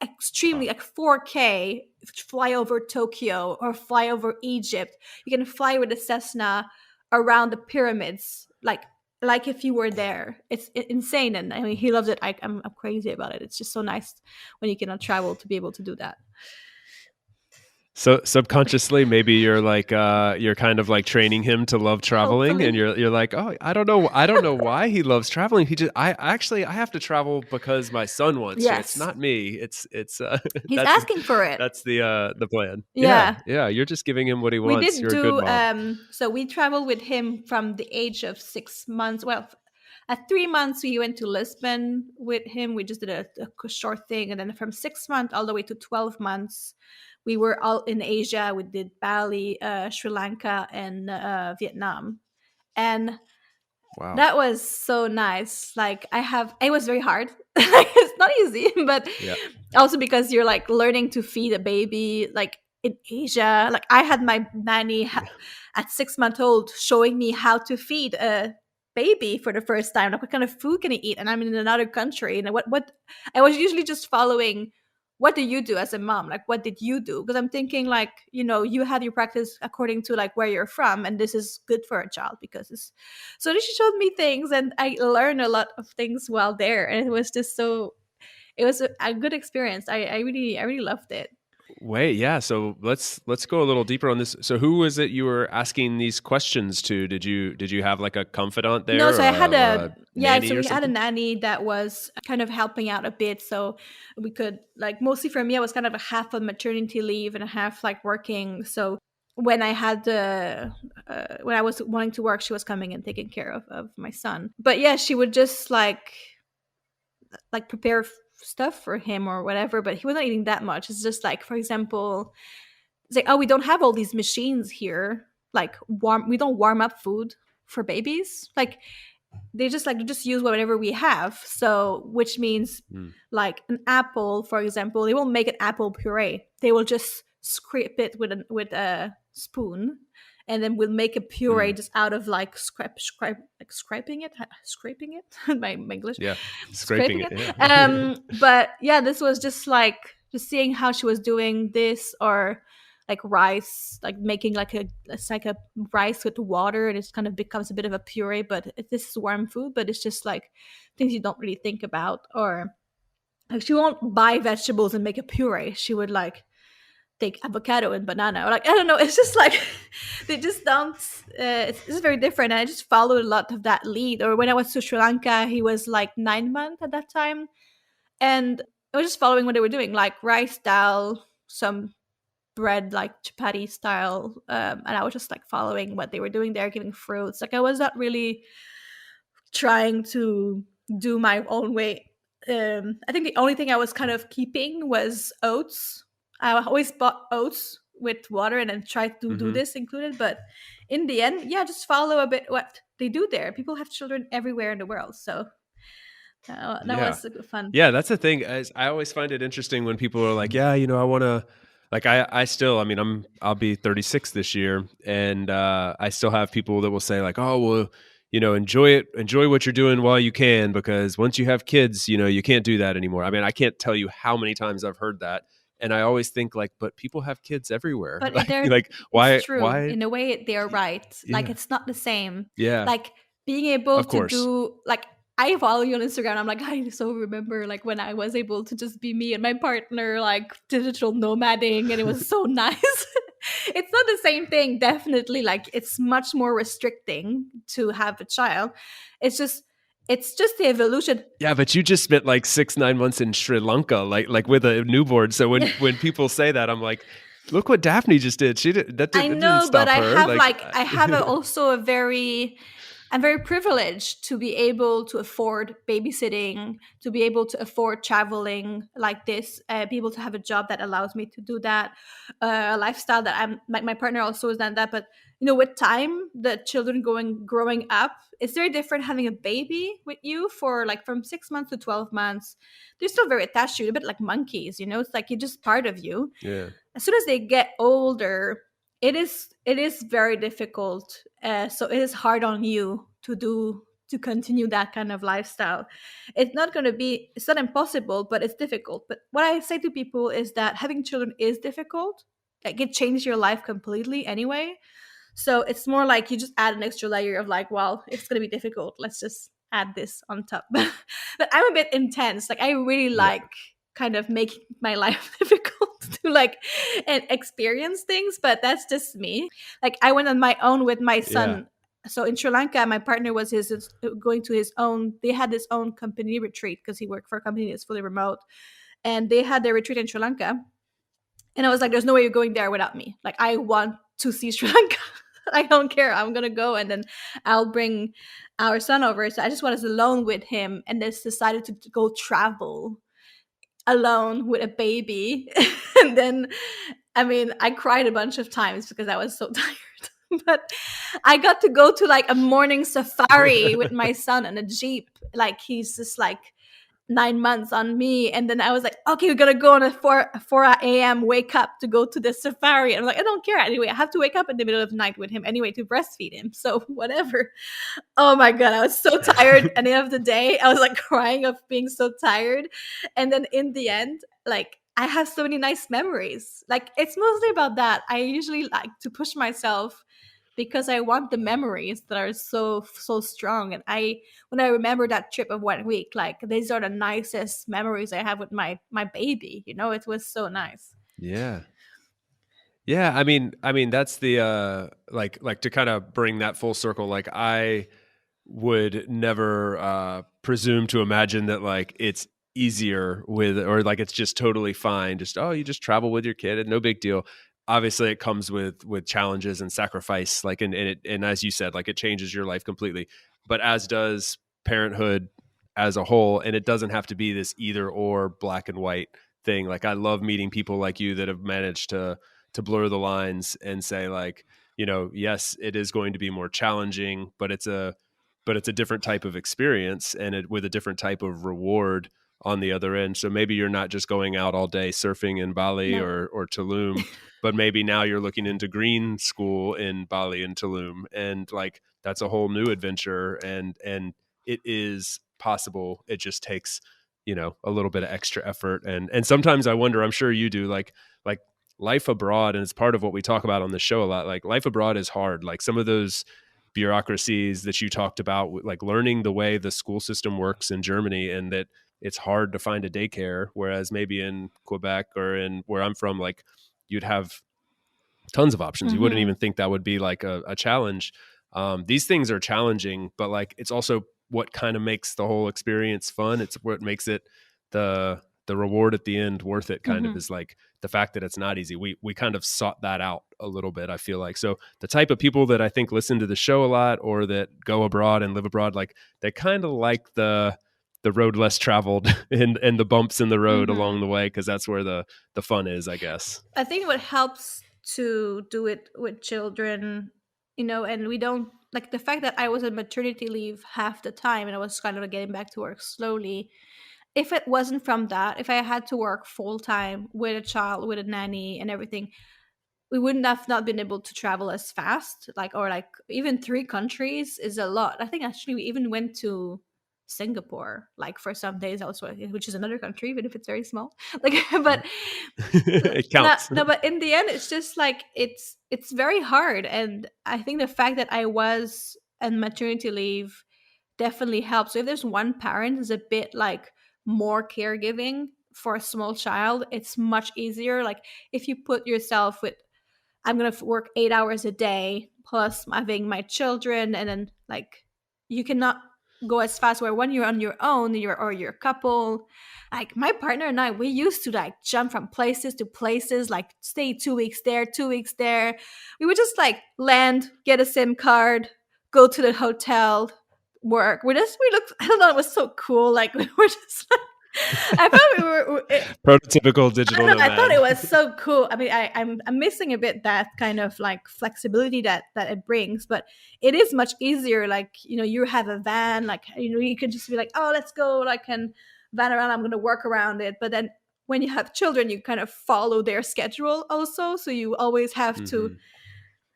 extremely, Wow. like 4K, fly over Tokyo or fly over Egypt. You can fly with a Cessna around the pyramids, like if you were there. It's insane, and I mean, he loves it. I'm crazy about it. It's just so nice when you cannot travel to be able to do that. So subconsciously, maybe you're like you're kind of like training him to love traveling, and Hopefully. you're like, oh, I don't know why he loves traveling. He just I have to travel because my son wants to. It's Yes. not me. It's He's asking for it. that's the plan. Yeah, Yeah. yeah. You're just giving him what he We wants. did You're a good do mom. so we traveled with him from the age of 6 months. Well, at 3 months we went to Lisbon with him. We just did a short thing, and then from 6 months all the way to 12 months we were all in Asia. We did Bali, Sri Lanka, and Vietnam. And Wow. that was so nice. Like it was very hard. It's not easy, but Yeah. also because you're like learning to feed a baby like in Asia. Like I had my nanny Yeah. at 6 months old showing me how to feed a baby for the first time. Like what kind of food can he eat? And I'm in another country. And what I was usually just following, what do you do as a mom? Like what did you do? Because I'm thinking like, you have your practice according to like where you're from, and this is good for a child because it's so she showed me things, and I learned a lot of things while there, and it was just so it was a good experience. I really loved it. Wait, yeah. So let's go a little deeper on this. So who was it you were asking these questions to? Did you have like a confidant No, there, so I had or a a yeah, nanny so or we had a something? nanny that was kind of helping out a bit, so we could like mostly for me, I was kind of a half on maternity leave and a half like working. So when I had the when I was wanting to work, she was coming and taking care of my son. But yeah, she would just like prepare stuff for him or whatever. But he wasn't eating that much. It's just like, for example, it's like, oh, we don't have all these machines here. Like we don't warm up food for babies. Like they just use whatever we have. So which means Mm, like an apple, for example, they won't make an apple puree. They will just scrape it with a spoon, and then we'll make a puree mm, just out of like scraping it my English, yeah, scraping scraping it. it. Yeah. But yeah, this was just like just seeing how she was doing this, or like rice, like making like it's like a rice with water, and it kind of becomes a bit of a puree. But this is warm food, but it's just like things you don't really think about. Or like she won't buy vegetables and make a puree. She would like take avocado and banana. Or like I don't know. It's just like they just don't. It's just very different. And I just followed a lot of that lead. Or when I went to Sri Lanka, he was like 9 months at that time, and I was just following what they were doing, like rice, dal, some bread, like chapati style, and I was just like following what they were doing there, giving fruits. Like I was not really trying to do my own way. I think the only thing I was kind of keeping was oats. I always bought oats with water and then tried to do Hmm. this included. But in the end, yeah, just follow a bit what they do there. People have children everywhere in the world. So that Yeah. was fun. Yeah, that's the thing. As I always find it interesting when people are like, "Yeah, I want to." Like I still, I mean, I'll be 36 this year, and I still have people that will say like, "Oh, well, enjoy what you're doing while you can, because once you have kids, you can't do that anymore." I mean, I can't tell you how many times I've heard that, and I always think like, "But people have kids everywhere. But Like it's why true. why?" In a way, they're right. Like Yeah, it's not the same. yeah, Like being able of to course. do like I follow you on Instagram. I'm like, I so remember like when I was able to just be me and my partner, like digital nomading, and it was so nice. It's not the same thing, definitely. Like it's much more restricting to have a child. It's just it's just the evolution. Yeah, but you just spent like 6, 9 months in Sri Lanka, like with a newborn. So when people say that, I'm like, look what Daphne just did. I It didn't know, but stop her. I have also a very I'm very privileged to be able to afford babysitting, to be able to afford traveling like this, be able to have a job that allows me to do that, a lifestyle that I'm like my partner also has done that. But with time, the children growing up, it's very different having a baby with you for like from 6 months to 12 months. They're still very attached to you, a bit like monkeys. It's like you're just part of you. Yeah, As soon as they get older, it is very difficult. So it is hard on you to continue that kind of lifestyle. It's not impossible, but it's difficult. But what I say to people is that having children is difficult. Like it changes your life completely anyway. So it's more like you just add an extra layer of like, well, it's gonna be difficult. Let's just add this on top. But I'm a bit intense. Like I really yeah. like kind of making my life difficult like and experience things, but that's just me. Like I went on my own with my Yeah. son. So in Sri Lanka, my partner was his going to his own. They had his own company retreat because he worked for a company that's fully remote, and they had their retreat in Sri Lanka. And I was like, "There's no way you're going there without me. Like I want to see Sri Lanka. I don't care. I'm gonna go, and then I'll bring our son over." So I just was alone with him, and just decided to go travel alone with a baby. And then, I mean, I cried a bunch of times because I was so tired. But I got to go to like a morning safari with my son in a Jeep. Like he's just like 9 months on me. And then I was like, okay, we're gonna go on a 4 a.m. wake up to go to the safari. And I'm like, I don't care anyway. I have to wake up in the middle of the night with him anyway to breastfeed him. So whatever. Oh my god, I was so tired at the end of the day. I was like crying of being so tired. And then in the end, like I have so many nice memories. Like it's mostly about that. I usually like to push myself because I want the memories that are so strong. And I when I remember that trip of 1 week, like these are the nicest memories I have with my baby. You know, it was so nice. Yeah. Yeah, I mean that's the like to kind of bring that full circle, like I would never presume to imagine that like it's easier with, or like it's just totally fine, just oh you just travel with your kid and no big deal. Obviously it comes with challenges and sacrifice, like and as you said, like it changes your life completely, but as does parenthood as a whole. And it doesn't have to be this either or black and white thing. Like I love meeting people like you that have managed to blur the lines and say like, yes, it is going to be more challenging, but it's a different type of experience, and with a different type of reward on the other end. So maybe you're not just going out all day surfing in Bali No. or Tulum, but maybe now you're looking into green school in Bali and Tulum, and like that's a whole new adventure, and it is possible. It just takes a little bit of extra effort, and sometimes I wonder, I'm sure you do, like life abroad, and it's part of what we talk about on the show a lot. Like life abroad is hard. Like some of those bureaucracies that you talked about, like learning the way the school system works in Germany, and that it's hard to find a daycare, whereas maybe in Quebec or in where I'm from, like you'd have tons of options. You wouldn't Mm-hmm. even think that would be like a challenge. These things are challenging, but like it's also what kind of makes the whole experience fun. It's what makes it the reward at the end worth it. Kind of Mm-hmm. is like the fact that it's not easy. We kind of sought that out a little bit, I feel like. So the type of people that I think listen to the show a lot, or that go abroad and live abroad, like they kind of like the road less traveled and the bumps in the road along Mm-hmm. the way, because that's where the fun is, I guess. I think what helps to do it with children, and we don't like the fact that I was on maternity leave half the time and I was kind of getting back to work slowly. If it wasn't from that, if I had to work full time with a child, with a nanny and everything, we wouldn't have not been able to travel as fast. Like, or like even 3 countries is a lot. I think actually we even went to Singapore, like for some days also, which is another country, even if it's very small. Like, but It no, counts. no, but in the end, it's just like it's very hard, and I think the fact that I was on maternity leave definitely helps. So if there's one parent is a bit like more caregiving for a small child, it's much easier. Like if you put yourself with I'm gonna work 8 hours a day plus having my children, and then like you cannot go as fast. Where when you're on your own, or your couple, like my partner and I, we used to like jump from places to places, like stay 2 weeks there, 2 weeks there. We would just like land, get a SIM card, go to the hotel, work. We looked. I don't know. It was so cool. Like we were just like. I thought Prototypical I don't digital know. I thought it nomad. was so cool. I mean, I'm missing a bit that kind of like flexibility that it brings, but it is much easier. Like you have a van, like you can just be like, oh, let's go, like and van around. I'm gonna work around it. But then when you have children, you kind of follow their schedule also, so you always have to Hmm.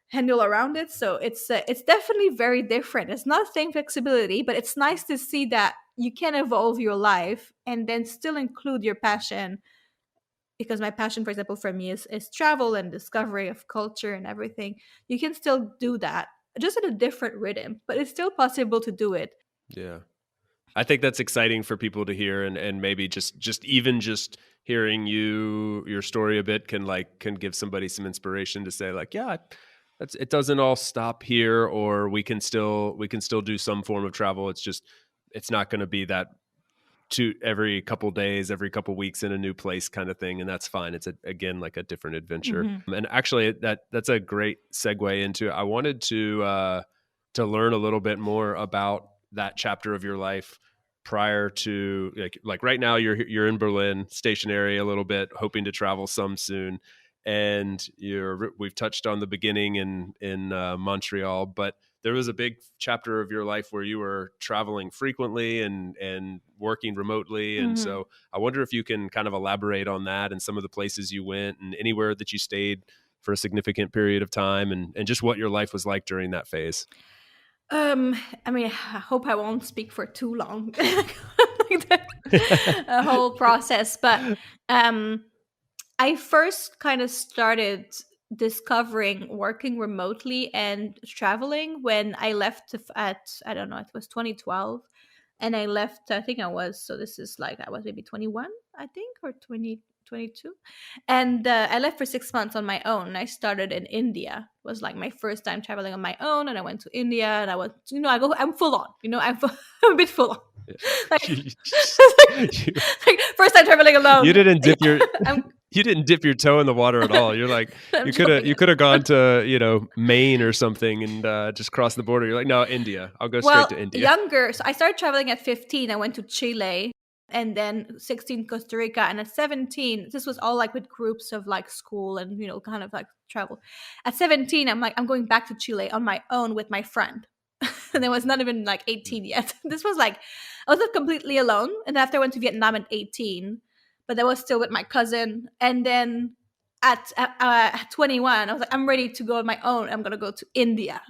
handle around it. So it's definitely very different. It's not the same flexibility, but it's nice to see that you can evolve your life and then still include your passion, because my passion, for example, for me is travel and discovery of culture and everything. You can still do that just at a different rhythm, but it's still possible to do it. Yeah. I think that's exciting for people to hear, and maybe just even just hearing your story a bit can give somebody some inspiration to say like, yeah, it doesn't all stop here, or we can still do some form of travel. It's just it's not going to be that to every couple days, every couple weeks in a new place kind of thing, and that's fine. It's again like a different adventure. Hmm. And actually, that's a great segue into. I wanted to learn a little bit more about that chapter of your life prior to like right now you're in Berlin, stationary a little bit, hoping to travel some soon, and we've touched on the beginning in Montreal, but there was a big chapter of your life where you were traveling frequently and working remotely. And Hmm. so I wonder if you can kind of elaborate on that and some of the places you went and anywhere that you stayed for a significant period of time and just what your life was like during that phase. Um, I mean, I hope I won't speak for too long. Like a whole process, but um, I first kind of started discovering working remotely and traveling when I left at, I don't know, it was 2012. And I left, I think I was, so this is like, I was maybe 21, I think, or 2022. And I left for 6 months on my own. I started in India. It was like my first time traveling on my own. And I went to India and I was, I'm full on, I'm a bit full on. Like, you, you, like first time traveling you alone. didn't Yeah, dip your I'm you didn't dip your toe in the water at all. You're like I'm you could have joking. you could have gone to Maine or something and just crossed the border. You're like, no, India. I'll go straight Well, to India. younger. So I started traveling at 15. I went to Chile, and then 16 Costa Rica, and at 17 this was all like with groups of like school and kind of like travel. At 17 I'm like, I'm going back to Chile on my own with my friend. And I was not even like 18 yet. This was like I was not completely alone. And after I went to Vietnam at 18, but I was still with my cousin. And then at 21 I was like, I'm ready to go on my own. I'm gonna go to India.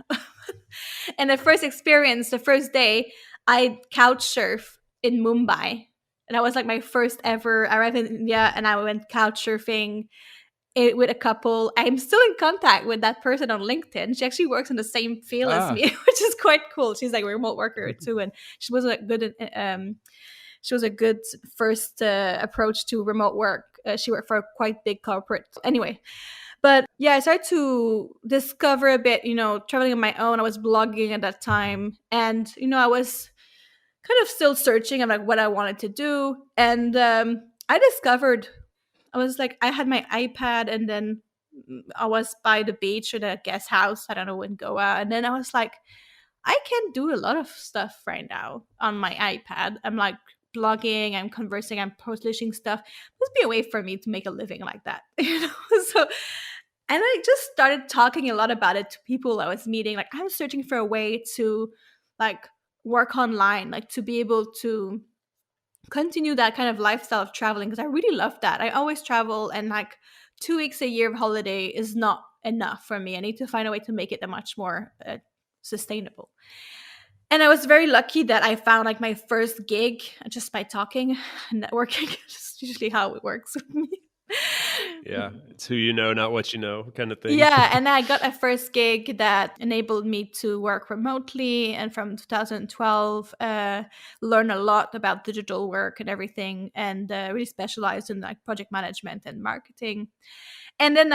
And the first experience, the first day, I couch surf in Mumbai. And that was like my first ever. I arrived in India and I went couch surfing with a couple. I'm still in contact with that person on LinkedIn. She actually works in the same field as me, Ah. which is quite cool. She's like a remote worker too, and she was a good she was a good first approach to remote work. She worked for a quite big corporate. Anyway, but yeah, I started to discover a bit, traveling on my own. I was blogging at that time. And, I was kind of still searching of like what I wanted to do. And I discovered, I was like, I had my iPad and then I was by the beach at a guest house, I don't know, in Goa. And then I was like, I can do a lot of stuff right now on my iPad. I'm like blogging, I'm conversing, I'm publishing stuff. Must be a way for me to make a living like that. So and I just started talking a lot about it to people I was meeting. Like, I was searching for a way to like work online, like to be able to continue that kind of lifestyle of traveling because I really love that. I always travel, and like 2 weeks a year of holiday is not enough for me. I need to find a way to make it a much more sustainable. And I was very lucky that I found like my first gig just by talking and networking. Just usually how it works with me. Yeah, it's who you know, not what you know, kind of thing. Yeah, and I got a first gig that enabled me to work remotely, and from 2012, learn a lot about digital work and everything, and really specialized in like project management and marketing. And then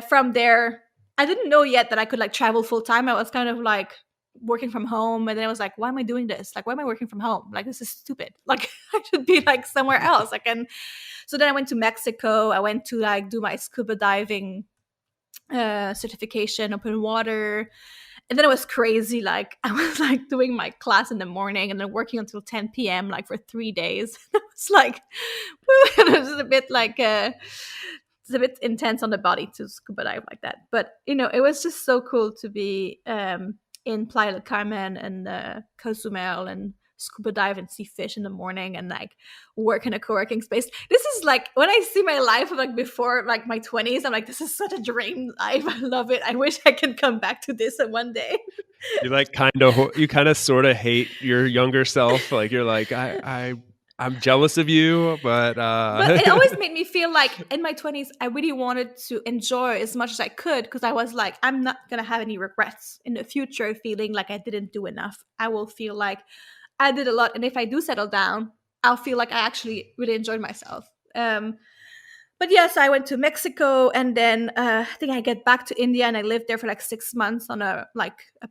from there, I didn't know yet that I could like travel full time. I was kind of like working from home, and then I was like, why am I doing this? Like, why am I working from home? Like, this is stupid. Like, I should be like somewhere else. Like, and so then I went to Mexico. I went to like do my scuba diving certification, open water. And then it was crazy. Like, I was like doing my class in the morning and then working until 10 p.m. like for 3 days. It was like, it was a bit like it's a bit intense on the body to scuba dive like that. But it was just so cool to be in Playa del Carmen and Cozumel and scuba dive and see fish in the morning and like work in a co-working space. This is like when I see my life like before like my 20s, I'm like, this is such a dream life. I love it. I wish I can come back to this in one day. You like you kind of sort of hate your younger self. Like you're like I'm jealous of you, but But it always made me feel like in my 20s, I really wanted to enjoy as much as I could because I was like, I'm not going to have any regrets in the future feeling like I didn't do enough. I will feel like I did a lot. And if I do settle down, I'll feel like I actually really enjoyed myself. But yes, I went to Mexico, and then I think I get back to India, and I lived there for like 6 months on a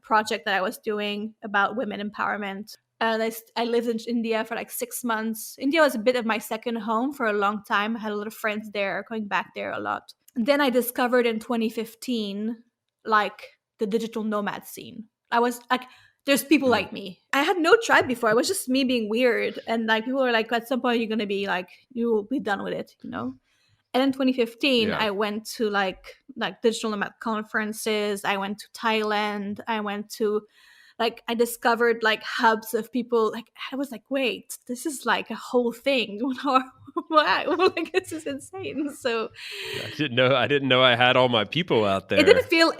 project that I was doing about women empowerment. And I lived in India for like 6 months. India was a bit of my second home for a long time. I had a lot of friends there, going back there a lot. Then I discovered in 2015 like the digital nomad scene. I was like, there's people Mm. like me. I had no tribe before. It was just me being weird. And like people were like, at some point you're gonna be like, you will be done with it, you know? And in 2015, Yeah. I went to like digital nomad conferences. I went to Thailand. I went to like I discovered like hubs of people. Like I was like, wait, this is like a whole thing. Wow, like this is insane. So I didn't know I had all my people out it there.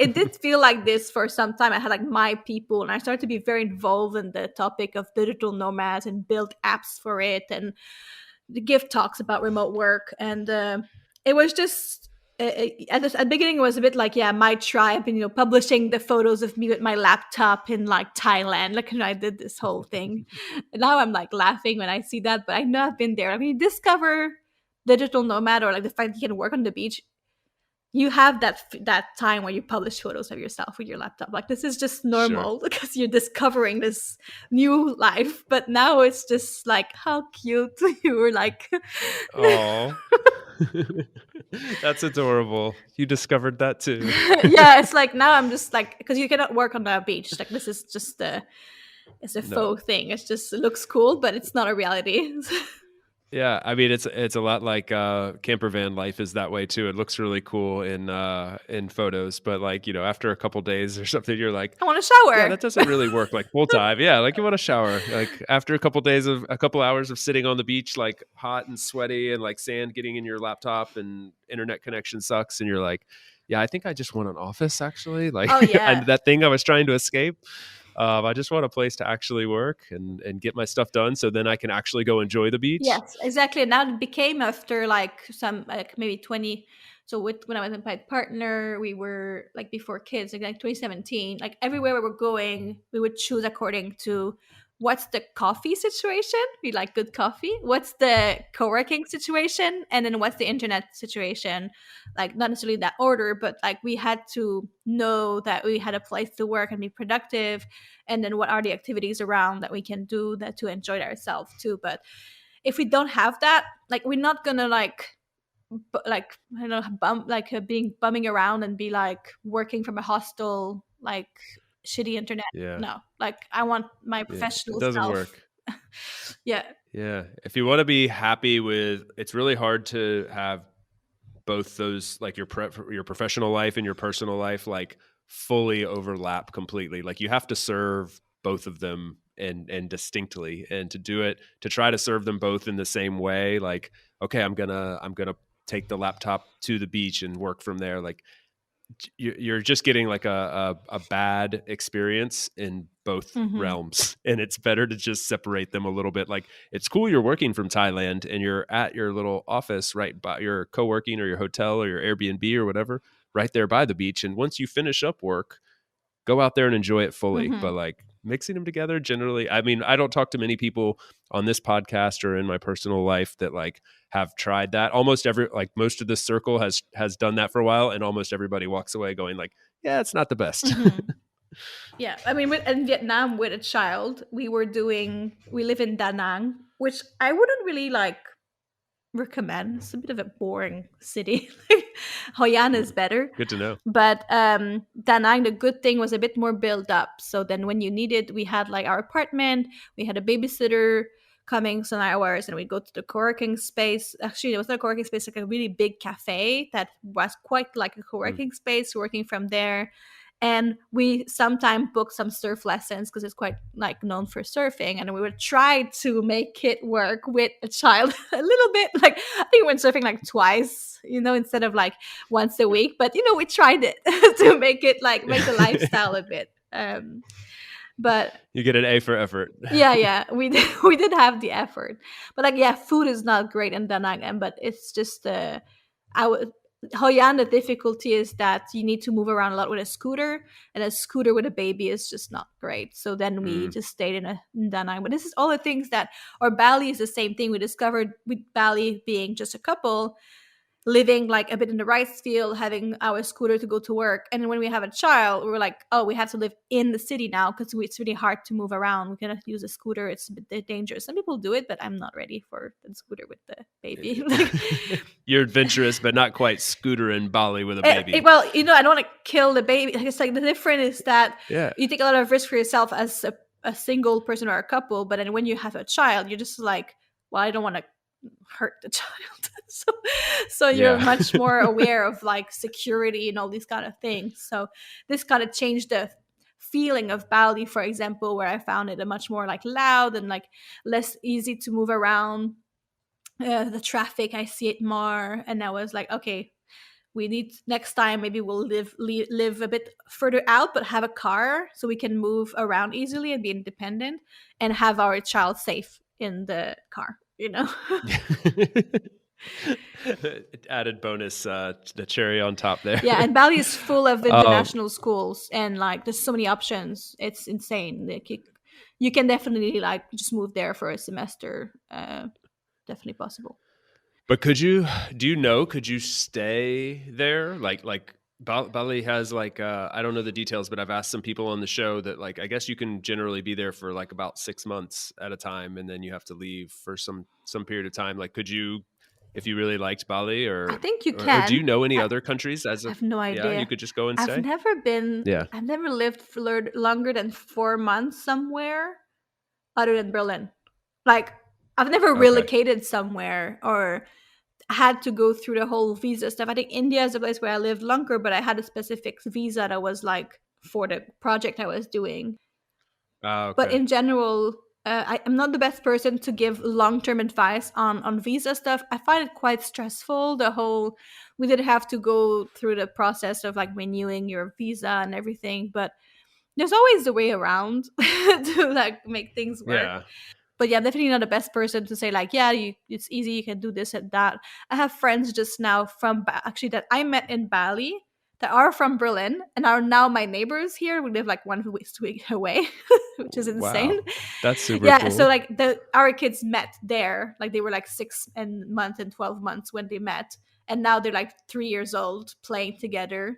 did feel like this for some time. I had like my people, and I started to be very involved in the topic of digital nomads and build apps for it and give talks about remote work. And it was just at the beginning it was a bit like, yeah, my tribe, and publishing the photos of me with my laptop in like Thailand, like, I did this whole thing. And now I'm like laughing when I see that, but I know I've been there. I mean, discover digital nomad, or like the fact you can work on the beach, you have that time where you publish photos of yourself with your laptop. Like, this is just Sure. normal because you're discovering this new life. But now it's just like, how cute you were, like. Oh. That's adorable. You discovered that too. Yeah, it's like now I'm just like, because you cannot work on the beach. Like, this is just it's a No. faux thing. It looks cool, but it's not a reality. Yeah, I mean it's a lot like camper van life is that way too. It looks really cool in photos, but like, after a couple days or something, you're like, I want to yeah, shower. that doesn't really work like full time. Yeah, like you want to shower. Like after a couple hours of sitting on the beach, like hot and sweaty and like sand getting in your laptop and internet connection sucks, and you're like, yeah, I think I just want an office actually. Like Oh yeah. and that thing I was trying to escape. I just want a place to actually work and get my stuff done, so then I can actually go enjoy the beach. Yes, exactly. And that became after like some like maybe 20. So when I was with my partner, we were like before kids, like 2017, like everywhere we were going, we would choose according to what's the coffee situation. We like good coffee. What's the co-working situation? And then what's the internet situation? Like not necessarily that order, but like we had to know that we had a place to work and be productive. And then what are the activities around that we can do that to enjoy ourselves too. But if we don't have that, like we're not gonna like like I don't know, being bumming around and be like working from a hostel, like shitty internet. Yeah. No, like I want my Yeah. It professional doesn't self. work. Yeah. Yeah. If you want to be happy with, it's really hard to have both those, like your professional life and your personal life, like fully overlap completely. Like you have to serve both of them and distinctly, and to do it, to try to serve them both in the same way. Like, okay, I'm gonna take the laptop to the beach and work from there. Like you're just getting like a bad experience in both Mm-hmm. realms, and it's better to just separate them a little bit. Like it's cool you're working from Thailand and you're at your little office right by your co-working or your hotel or your Airbnb or whatever right there by the beach, and once you finish up work, go out there and enjoy it fully. Mm-hmm. But like mixing them together, generally, I mean, I don't talk to many people on this podcast or in my personal life that like have tried that. Like most of this circle has done that for a while, and almost everybody walks away going like, yeah, it's not the best. Mm-hmm. Yeah, I mean, in Vietnam with a child, we live in Da Nang, which I wouldn't really like recommend. It's a bit of a boring city. Hoi An is better. Good to know. But Da Nang, the good thing was a bit more built up. So then when you needed, we had like our apartment, we had a babysitter coming some hours, and we'd go to the co-working space. Actually, it was not a co-working space, like a really big cafe that was quite like a co-working space, working from there. And we sometimes book some surf lessons because it's quite like known for surfing, and we would try to make it work with a child a little bit. Like I think we went surfing like twice, instead of like once a week. But we tried it to make it like make the lifestyle a bit. But You get an A for effort. yeah, we did have the effort. But like, yeah, food is not great in Da Nang, but it's just I would Hoi An, the difficulty is that you need to move around a lot with a scooter, and a scooter with a baby is just not great. So then we Mm. just stayed in Da Nang. But this is all the things that, or Bali is the same thing. We discovered with Bali being just a couple, living like a bit in the rice field, having our scooter to go to work. And then when we have a child, we were like, oh, we have to live in the city now because it's really hard to move around. We cannot use a scooter. It's a bit dangerous. Some people do it, but I'm not ready for the scooter with the baby. You're adventurous, but not quite scooter in Bali with a baby. Well, I don't want to kill the baby. It's like the difference is that Yeah. you take a lot of risk for yourself as a single person or a couple, but then when you have a child, you're just like, well, I don't want to hurt the child. so you're much more aware of like security and all these kind of things. So this kind of changed the feeling of Bali, for example, where I found it a much more like loud and like less easy to move around. The traffic, I see it more, and I was like, okay, we need next time maybe we'll live a bit further out, but have a car so we can move around easily and be independent, and have our child safe in the car. Added bonus, the cherry on top there. Yeah, and Bali is full of international schools, and like there's so many options. It's insane. Like, you can definitely like just move there for a semester. Definitely possible. But could you stay there? Like Bali has like, I don't know the details, but I've asked some people on the show that like, I guess you can generally be there for like about 6 months at a time, and then you have to leave for some period of time. Like, could you, if you really liked Bali, or I think you can. Or do you know any other countries? I have no idea. Yeah, you could just go and stay. I've never lived for longer than 4 months somewhere other than Berlin. Like, I've never relocated somewhere or had to go through the whole visa stuff. I think India is a place where I lived longer, but I had a specific visa that was like for the project I was doing. But in general, I'm not the best person to give long-term advice on visa stuff. I find it quite stressful. We did have to go through the process of like renewing your visa and everything, but there's always a way around to like make things work. Yeah. But yeah, I'm definitely not the best person to say like, yeah, it's easy, you can do this and that. I have friends just now actually that I met in Bali that are from Berlin and are now my neighbors here. We live like 1 week away, which is insane. Wow. That's super yeah, cool. so like our kids met there. Like they were like 6 months and 12 months when they met. And now they're like 3 years old playing together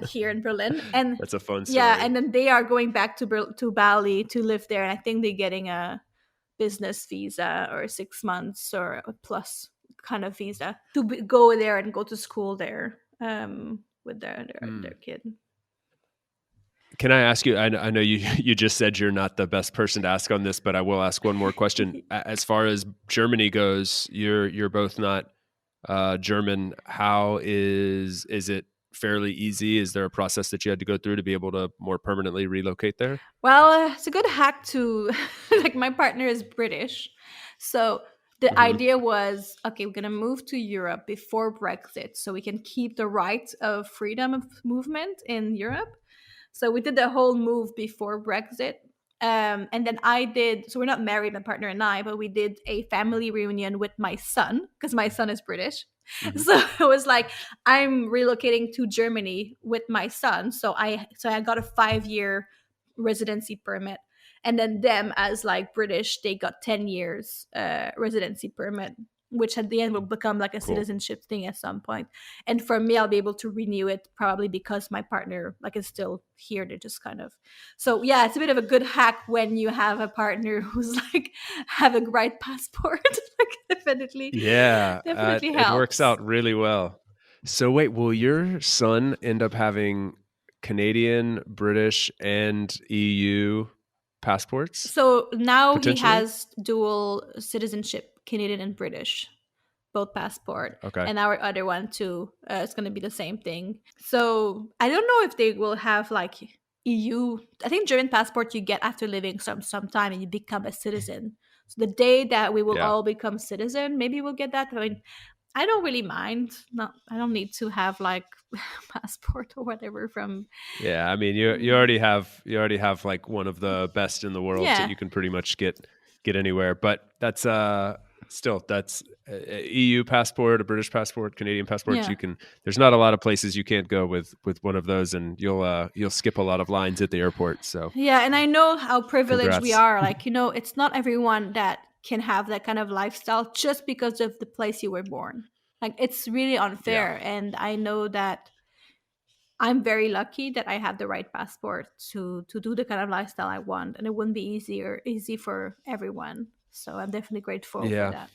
here in Berlin. And that's a fun story. Yeah, and then they are going back to Bali to live there. And I think they're getting a business visa or 6 months or a plus kind of visa to go there and go to school there with their kid. Can I ask you, I know you just said you're not the best person to ask on this, but I will ask one more question. As far as Germany goes, you're both not German. How is it fairly easy? Is there a process that you had to go through to be able to more permanently relocate there? Well, it's a good hack to like my partner is British. So the idea was, okay, we're going to move to Europe before Brexit so we can keep the right of freedom of movement in Europe. So we did the whole move before Brexit. And then so we're not married, my partner and I, but we did a family reunion with my son because my son is British. Mm-hmm. So it was like, I'm relocating to Germany with my son. So I got a 5-year residency permit. And then them as like British, they got 10 years residency permit, which at the end will become like a citizenship thing at some point. And for me, I'll be able to renew it probably because my partner like is still here. They're just kind of, so yeah, it's a bit of a good hack when you have a partner who's like have a right passport. Like definitely helps. It works out really well. So wait, will your son end up having Canadian, British, and EU passports? So now he has dual citizenship, Canadian and British, both passport. Okay. And our other one too, it's going to be the same thing. So I don't know if they will have like EU. I think German passport you get after living some time and you become a citizen. So the day that we will all become citizen, maybe we'll get that. I mean, I don't really mind. No, I don't need to have like passport or whatever from. Yeah, I mean, you already have like one of the best in the world that you can pretty much get anywhere. But that's Still, that's a EU passport, a British passport, Canadian passports. Yeah. You can. There's not a lot of places you can't go with one of those, and you'll skip a lot of lines at the airport. So, Yeah, and I know how privileged we congrats. are. Like, it's not everyone that can have that kind of lifestyle just because of the place you were born. Like, it's really Yeah. unfair. And I know that I'm very lucky that I have the right passport to do the kind of lifestyle I want. And it wouldn't be easy for everyone. So I'm definitely grateful for Yeah. that.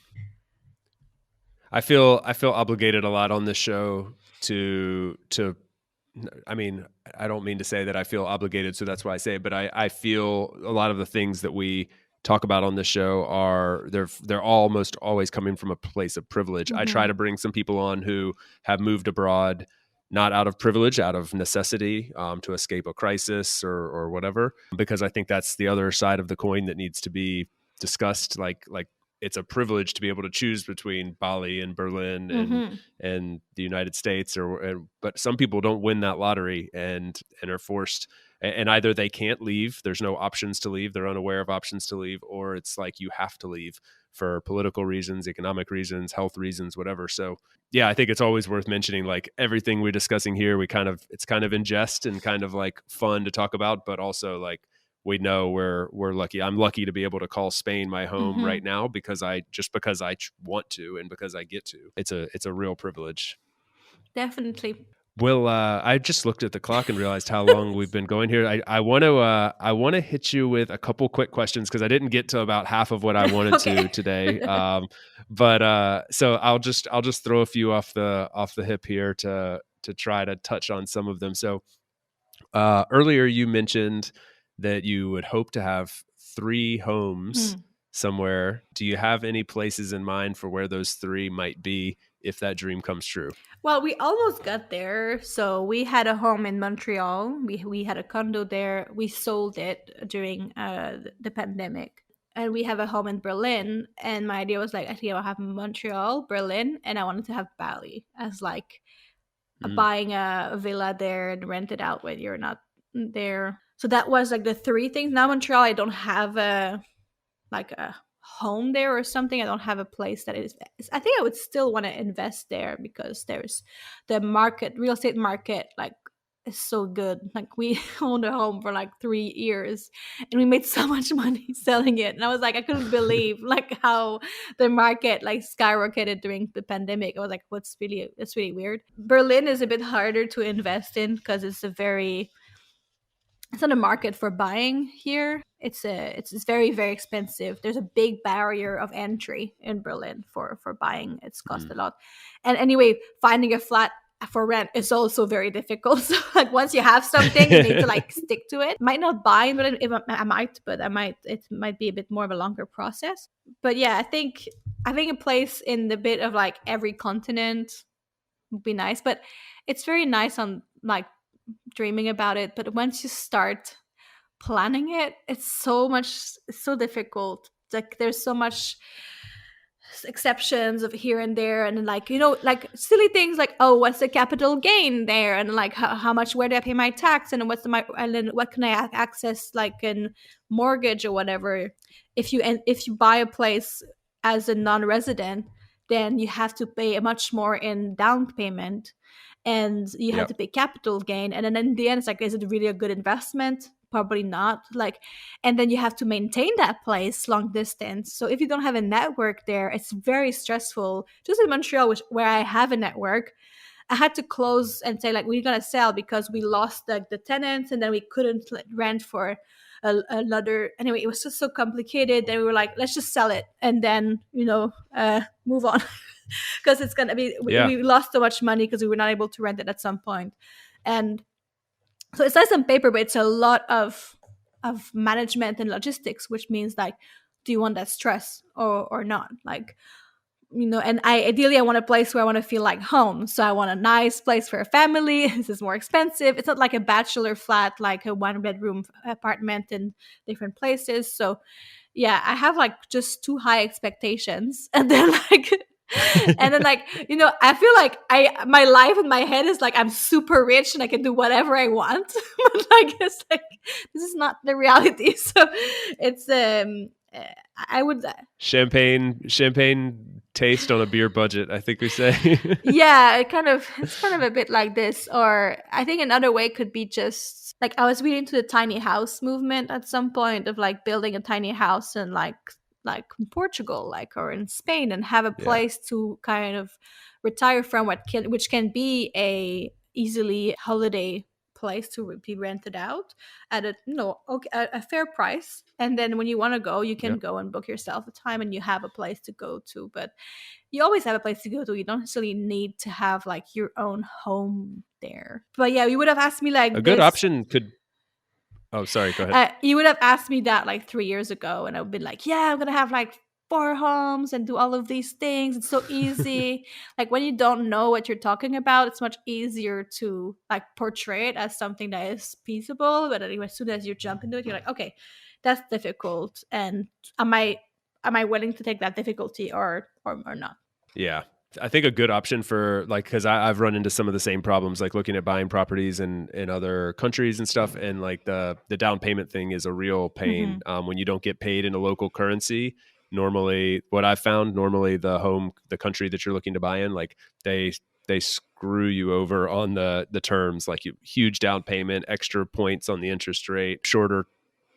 I feel obligated a lot on this show to I mean, I don't mean to say that I feel obligated, so that's why I say it, but I feel a lot of the things that we talk about on this show they're almost always coming from a place of privilege. I try Hmm. to bring some people on who have moved abroad, not out of privilege, out of necessity, to escape a crisis or whatever, because I think that's the other side of the coin that needs to be discussed. Like it's a privilege to be able to choose between Bali and Berlin Hmm. and the United States, but some people don't win that lottery and are forced, and either they can't leave, there's no options to leave, they're unaware of options to leave, or it's like you have to leave for political reasons, economic reasons, health reasons, whatever. So yeah, I think it's always worth mentioning, like, everything we're discussing here, it's kind of in jest and kind of like fun to talk about, but also like we know we're lucky. I'm lucky to be able to call Spain my home Hmm. right now because I want to and because I get to. It's a real privilege. Definitely. Well, I just looked at the clock and realized how long we've been going here. I want to hit you with a couple quick questions because I didn't get to about half of what I wanted to Okay. today. But so I'll just throw a few off the hip here to try to touch on some of them. So earlier you mentioned that you would hope to have 3 homes Hmm. somewhere. Do you have any places in mind for where those 3 might be if that dream comes true? Well, we almost got there. So we had a home in Montreal. We had a condo there. We sold it during the pandemic. And we have a home in Berlin. And my idea was like, I think I'll have Montreal, Berlin, and I wanted to have Bali as like Mm, buying a villa there and rent it out when you're not there. So that was like the 3 things. Now Montreal, I don't have a home there or something. I don't have a place that is. I think I would still want to invest there because there's the market, real estate market, like is so good. Like we owned a home for like 3 years, and we made so much money selling it. And I was like, I couldn't believe like how the market like skyrocketed during the pandemic. I was like, it's really weird. Berlin is a bit harder to invest in because it's not a market for buying here. It's very very expensive. There's a big barrier of entry in Berlin for buying. It's cost mm. a lot, and anyway, finding a flat for rent is also very difficult. So like once you have something, you need to like stick to it. Might not buy, but I might, but I might. It might be a bit more of a longer process. But yeah, I think a place in the bit of like every continent would be nice. But it's very nice on like dreaming about it. But once you start planning it, it's so difficult. Like there's so much exceptions of here and there, and like like silly things like, oh, what's the capital gain there, and like how much, where do I pay my tax, and and then what can I access like in mortgage or whatever. If you buy a place as a non-resident, then you have to pay a much more in down payment, and you have Yep. to pay capital gain, and then in the end it's like, is it really a good investment? Probably not. Like, and then you have to maintain that place long distance. So if you don't have a network there, it's very stressful. Just in Montreal, where I have a network, I had to close and say like, we're gonna sell because we lost like the tenants, and then we couldn't like, rent for another. Anyway, it was just so complicated. Then we were like, let's just sell it and then move on. Because it's gonna be, Yeah. we lost so much money because we were not able to rent it at some point. And so it's nice on paper, but it's a lot of management and logistics, which means like, do you want that stress or not? Like, and I want a place where I want to feel like home. So I want a nice place for a family. This is more expensive. It's not like a bachelor flat, like a 1 bedroom apartment in different places. So yeah, I have like just too high expectations, and then like and then like, I feel like my life in my head is like I'm super rich and I can do whatever I want. But like it's like this is not the reality. So it's uh, I would Champagne taste on a beer budget, I think we say. yeah, it's kind of a bit like this. Or I think another way could be just like I was reading to the tiny house movement at some point of like building a tiny house in like in Portugal, like, or in Spain, and have a Yeah. place to kind of retire from, which can be a easily holiday place to be rented out at a, okay, a fair price, and then when you want to go, you Yeah. can go and book yourself a time and you have a place to go to. But you always have a place to go to. You don't necessarily need to have like your own home there. But yeah, you would have asked me A like good this. option could Oh, sorry, go ahead. You would have asked me that like 3 years ago, and I would be like, yeah, I'm gonna have like 4 homes and do all of these things. It's so easy. Like when you don't know what you're talking about, it's much easier to like portray it as something that is feasible. But anyway, as soon as you jump into it, you're like, okay, that's difficult. And am I am I willing to take that difficulty or not? Yeah. I think a good option for like, because I've run into some of the same problems, like looking at buying properties in other countries and stuff, and like the down payment thing is a real pain when you don't get paid in a local currency. Normally, what I've found, normally the country that you're looking to buy in, like they screw you over on the terms, like huge down payment, extra points on the interest rate, shorter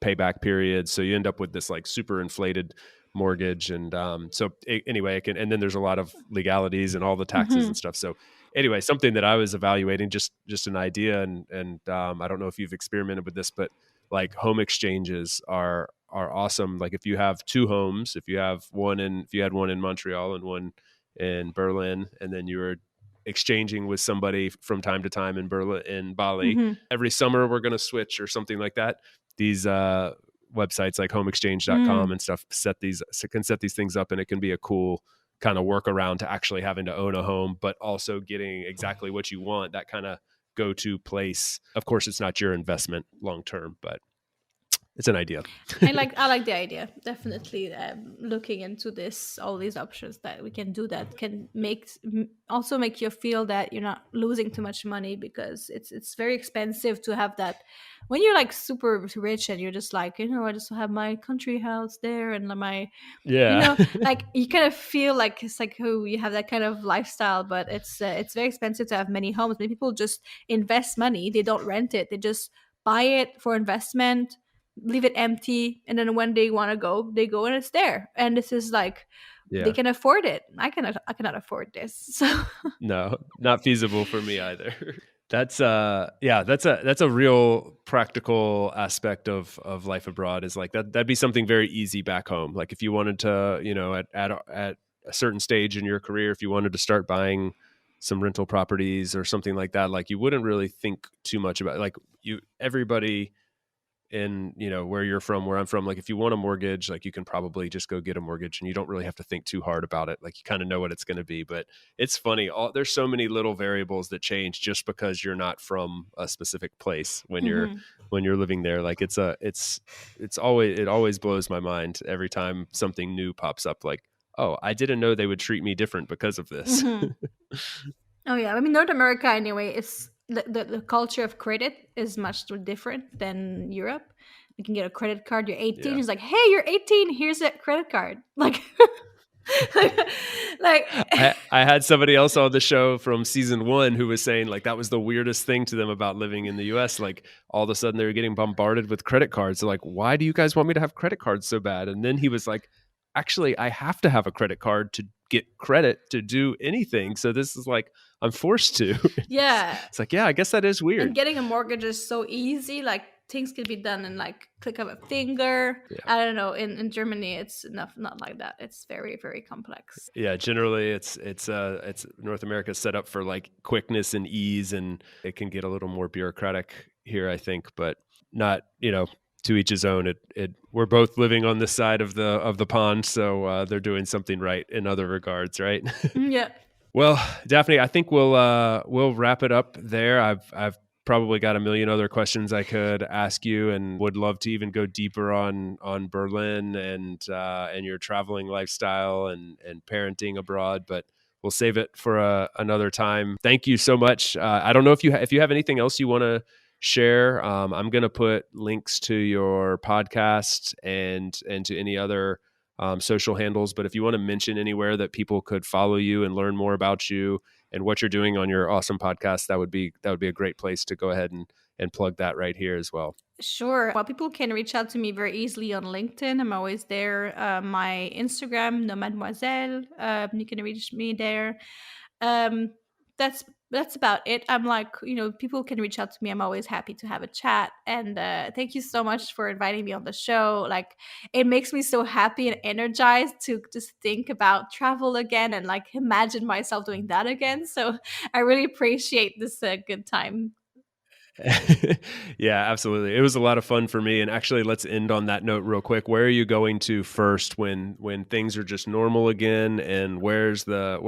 payback periods, so you end up with this like super inflated mortgage. And anyway, it can, and then there's a lot of legalities and all the taxes Mm-hmm. and stuff. So anyway, something that I was evaluating, just an idea, and I don't know if you've experimented with this, but like home exchanges are awesome. Like if you have two homes, if you had one in Montreal and one in Berlin, and then you were exchanging with somebody from time to time in Bali, Mm-hmm. every summer we're going to switch or something like that. These websites like homeexchange.com Mm. and stuff can set these things up, and it can be a cool kind of workaround to actually having to own a home, but also getting exactly what you want, that kind of go-to place. Of course, it's not your investment long term, but it's an idea. I like the idea. Definitely looking into this, all these options that we can do that can also make you feel that you're not losing too much money, because it's very expensive to have that when you're like super rich and you're just like, I just have my country house there and my, Yeah. like you kind of feel like it's like, oh, you have that kind of lifestyle. But it's very expensive to have many homes. Many people just invest money, they don't rent it, they just buy it for investment, leave it empty, and then when they want to go, they go and it's there. And this is like they Yeah. can afford it. I cannot afford this. So No, not feasible for me either. That's yeah, that's a real practical aspect of life abroad, is like that'd be something very easy back home. Like if you wanted to, at a certain stage in your career, if you wanted to start buying some rental properties or something like that, like you wouldn't really think too much about it. Like everybody in, where you're from, where I'm from, like if you want a mortgage, like you can probably just go get a mortgage and you don't really have to think too hard about it. Like you kind of know what it's going to be. But it's funny, there's so many little variables that change just because you're not from a specific place when you're Mhm. living there. Like it always blows my mind every time something new pops up, like, oh, I didn't know they would treat me different because of this. Mhm. Oh yeah, I mean North America anyway is the culture of credit is much different than Europe. You can get a credit card. You're 18. Yeah. It's like, hey, you're 18. Here's a credit card. Like, like, I had somebody else on the show from season 1 who was saying like that was the weirdest thing to them about living in the US. Like all of a sudden they were getting bombarded with credit cards. They're like, why do you guys want me to have credit cards so bad? And then he was like, actually, I have to have a credit card to get credit to do anything. So this is like, I'm forced to. yeah. It's like, yeah, I guess that is And weird. getting a mortgage is so easy. Like things can be done in like click of a finger. Yeah. I don't know. In Germany, it's not like that. It's very very complex. Yeah, generally it's North America set up for like quickness and ease, and it can get a little more bureaucratic here, I think, but not, to each his own. We're both living on this side of the pond, so they're doing something right in other regards, right? Yeah. Well, Daphnee, I think we'll wrap it up there. I've probably got a million other questions I could ask you, and would love to even go deeper on Berlin and your traveling lifestyle and parenting abroad, but we'll save it for another time. Thank you so much. I don't know if you have anything else you want to share. I'm going to put links to your podcast and to any other social handles. But if you want to mention anywhere that people could follow you and learn more about you and what you're doing on your awesome podcast, that would be a great place to go ahead and plug that right here as well. Sure. Well, people can reach out to me very easily on LinkedIn. I'm always there. My Instagram, nomademoiselle. You can reach me there. Um, that's about it. I'm like, people can reach out to me. I'm always happy to have a chat. And thank you so much for inviting me on the show. Like, it makes me so happy and energized to just think about travel again and like imagine myself doing that again. So I really appreciate this good time. Yeah, absolutely. It was a lot of fun for me. And actually, let's end on that note real quick. Where are you going to first when things are just normal again? And where's the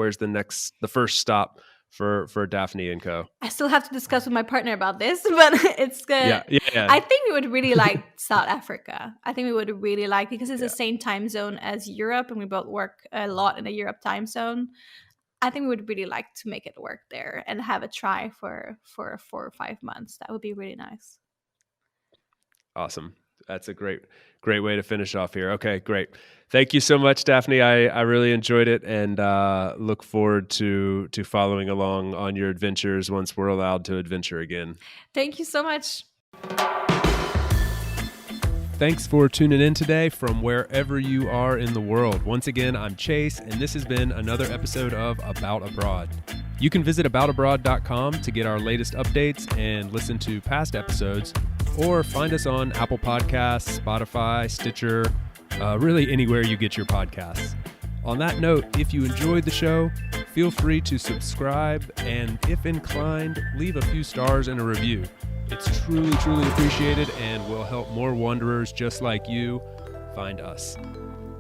first stop for Daphnee and Co? I still have to discuss with my partner about this, but it's good. Yeah. I think we would really like South Africa. I think we would really like, because it's Yeah. the same time zone as Europe, and we both work a lot in the Europe time zone. I think we would really like to make it work there and have a try for 4 or 5 months. That would be really nice. Awesome. That's a great way to finish off here. Okay, great. Thank you so much, Daphnee. I really enjoyed it, and look forward to following along on your adventures once we're allowed to adventure again. Thank you so much. Thanks for tuning in today from wherever you are in the world. Once again, I'm Chase, and this has been another episode of About Abroad. You can visit aboutabroad.com to get our latest updates and listen to past episodes, or find us on Apple Podcasts, Spotify, Stitcher, really anywhere you get your podcasts. On that note, if you enjoyed the show, feel free to subscribe, and if inclined, leave a few stars and a review. It's truly, truly appreciated and will help more wanderers just like you find us.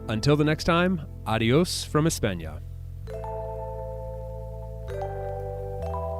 Until the next time, adios from España.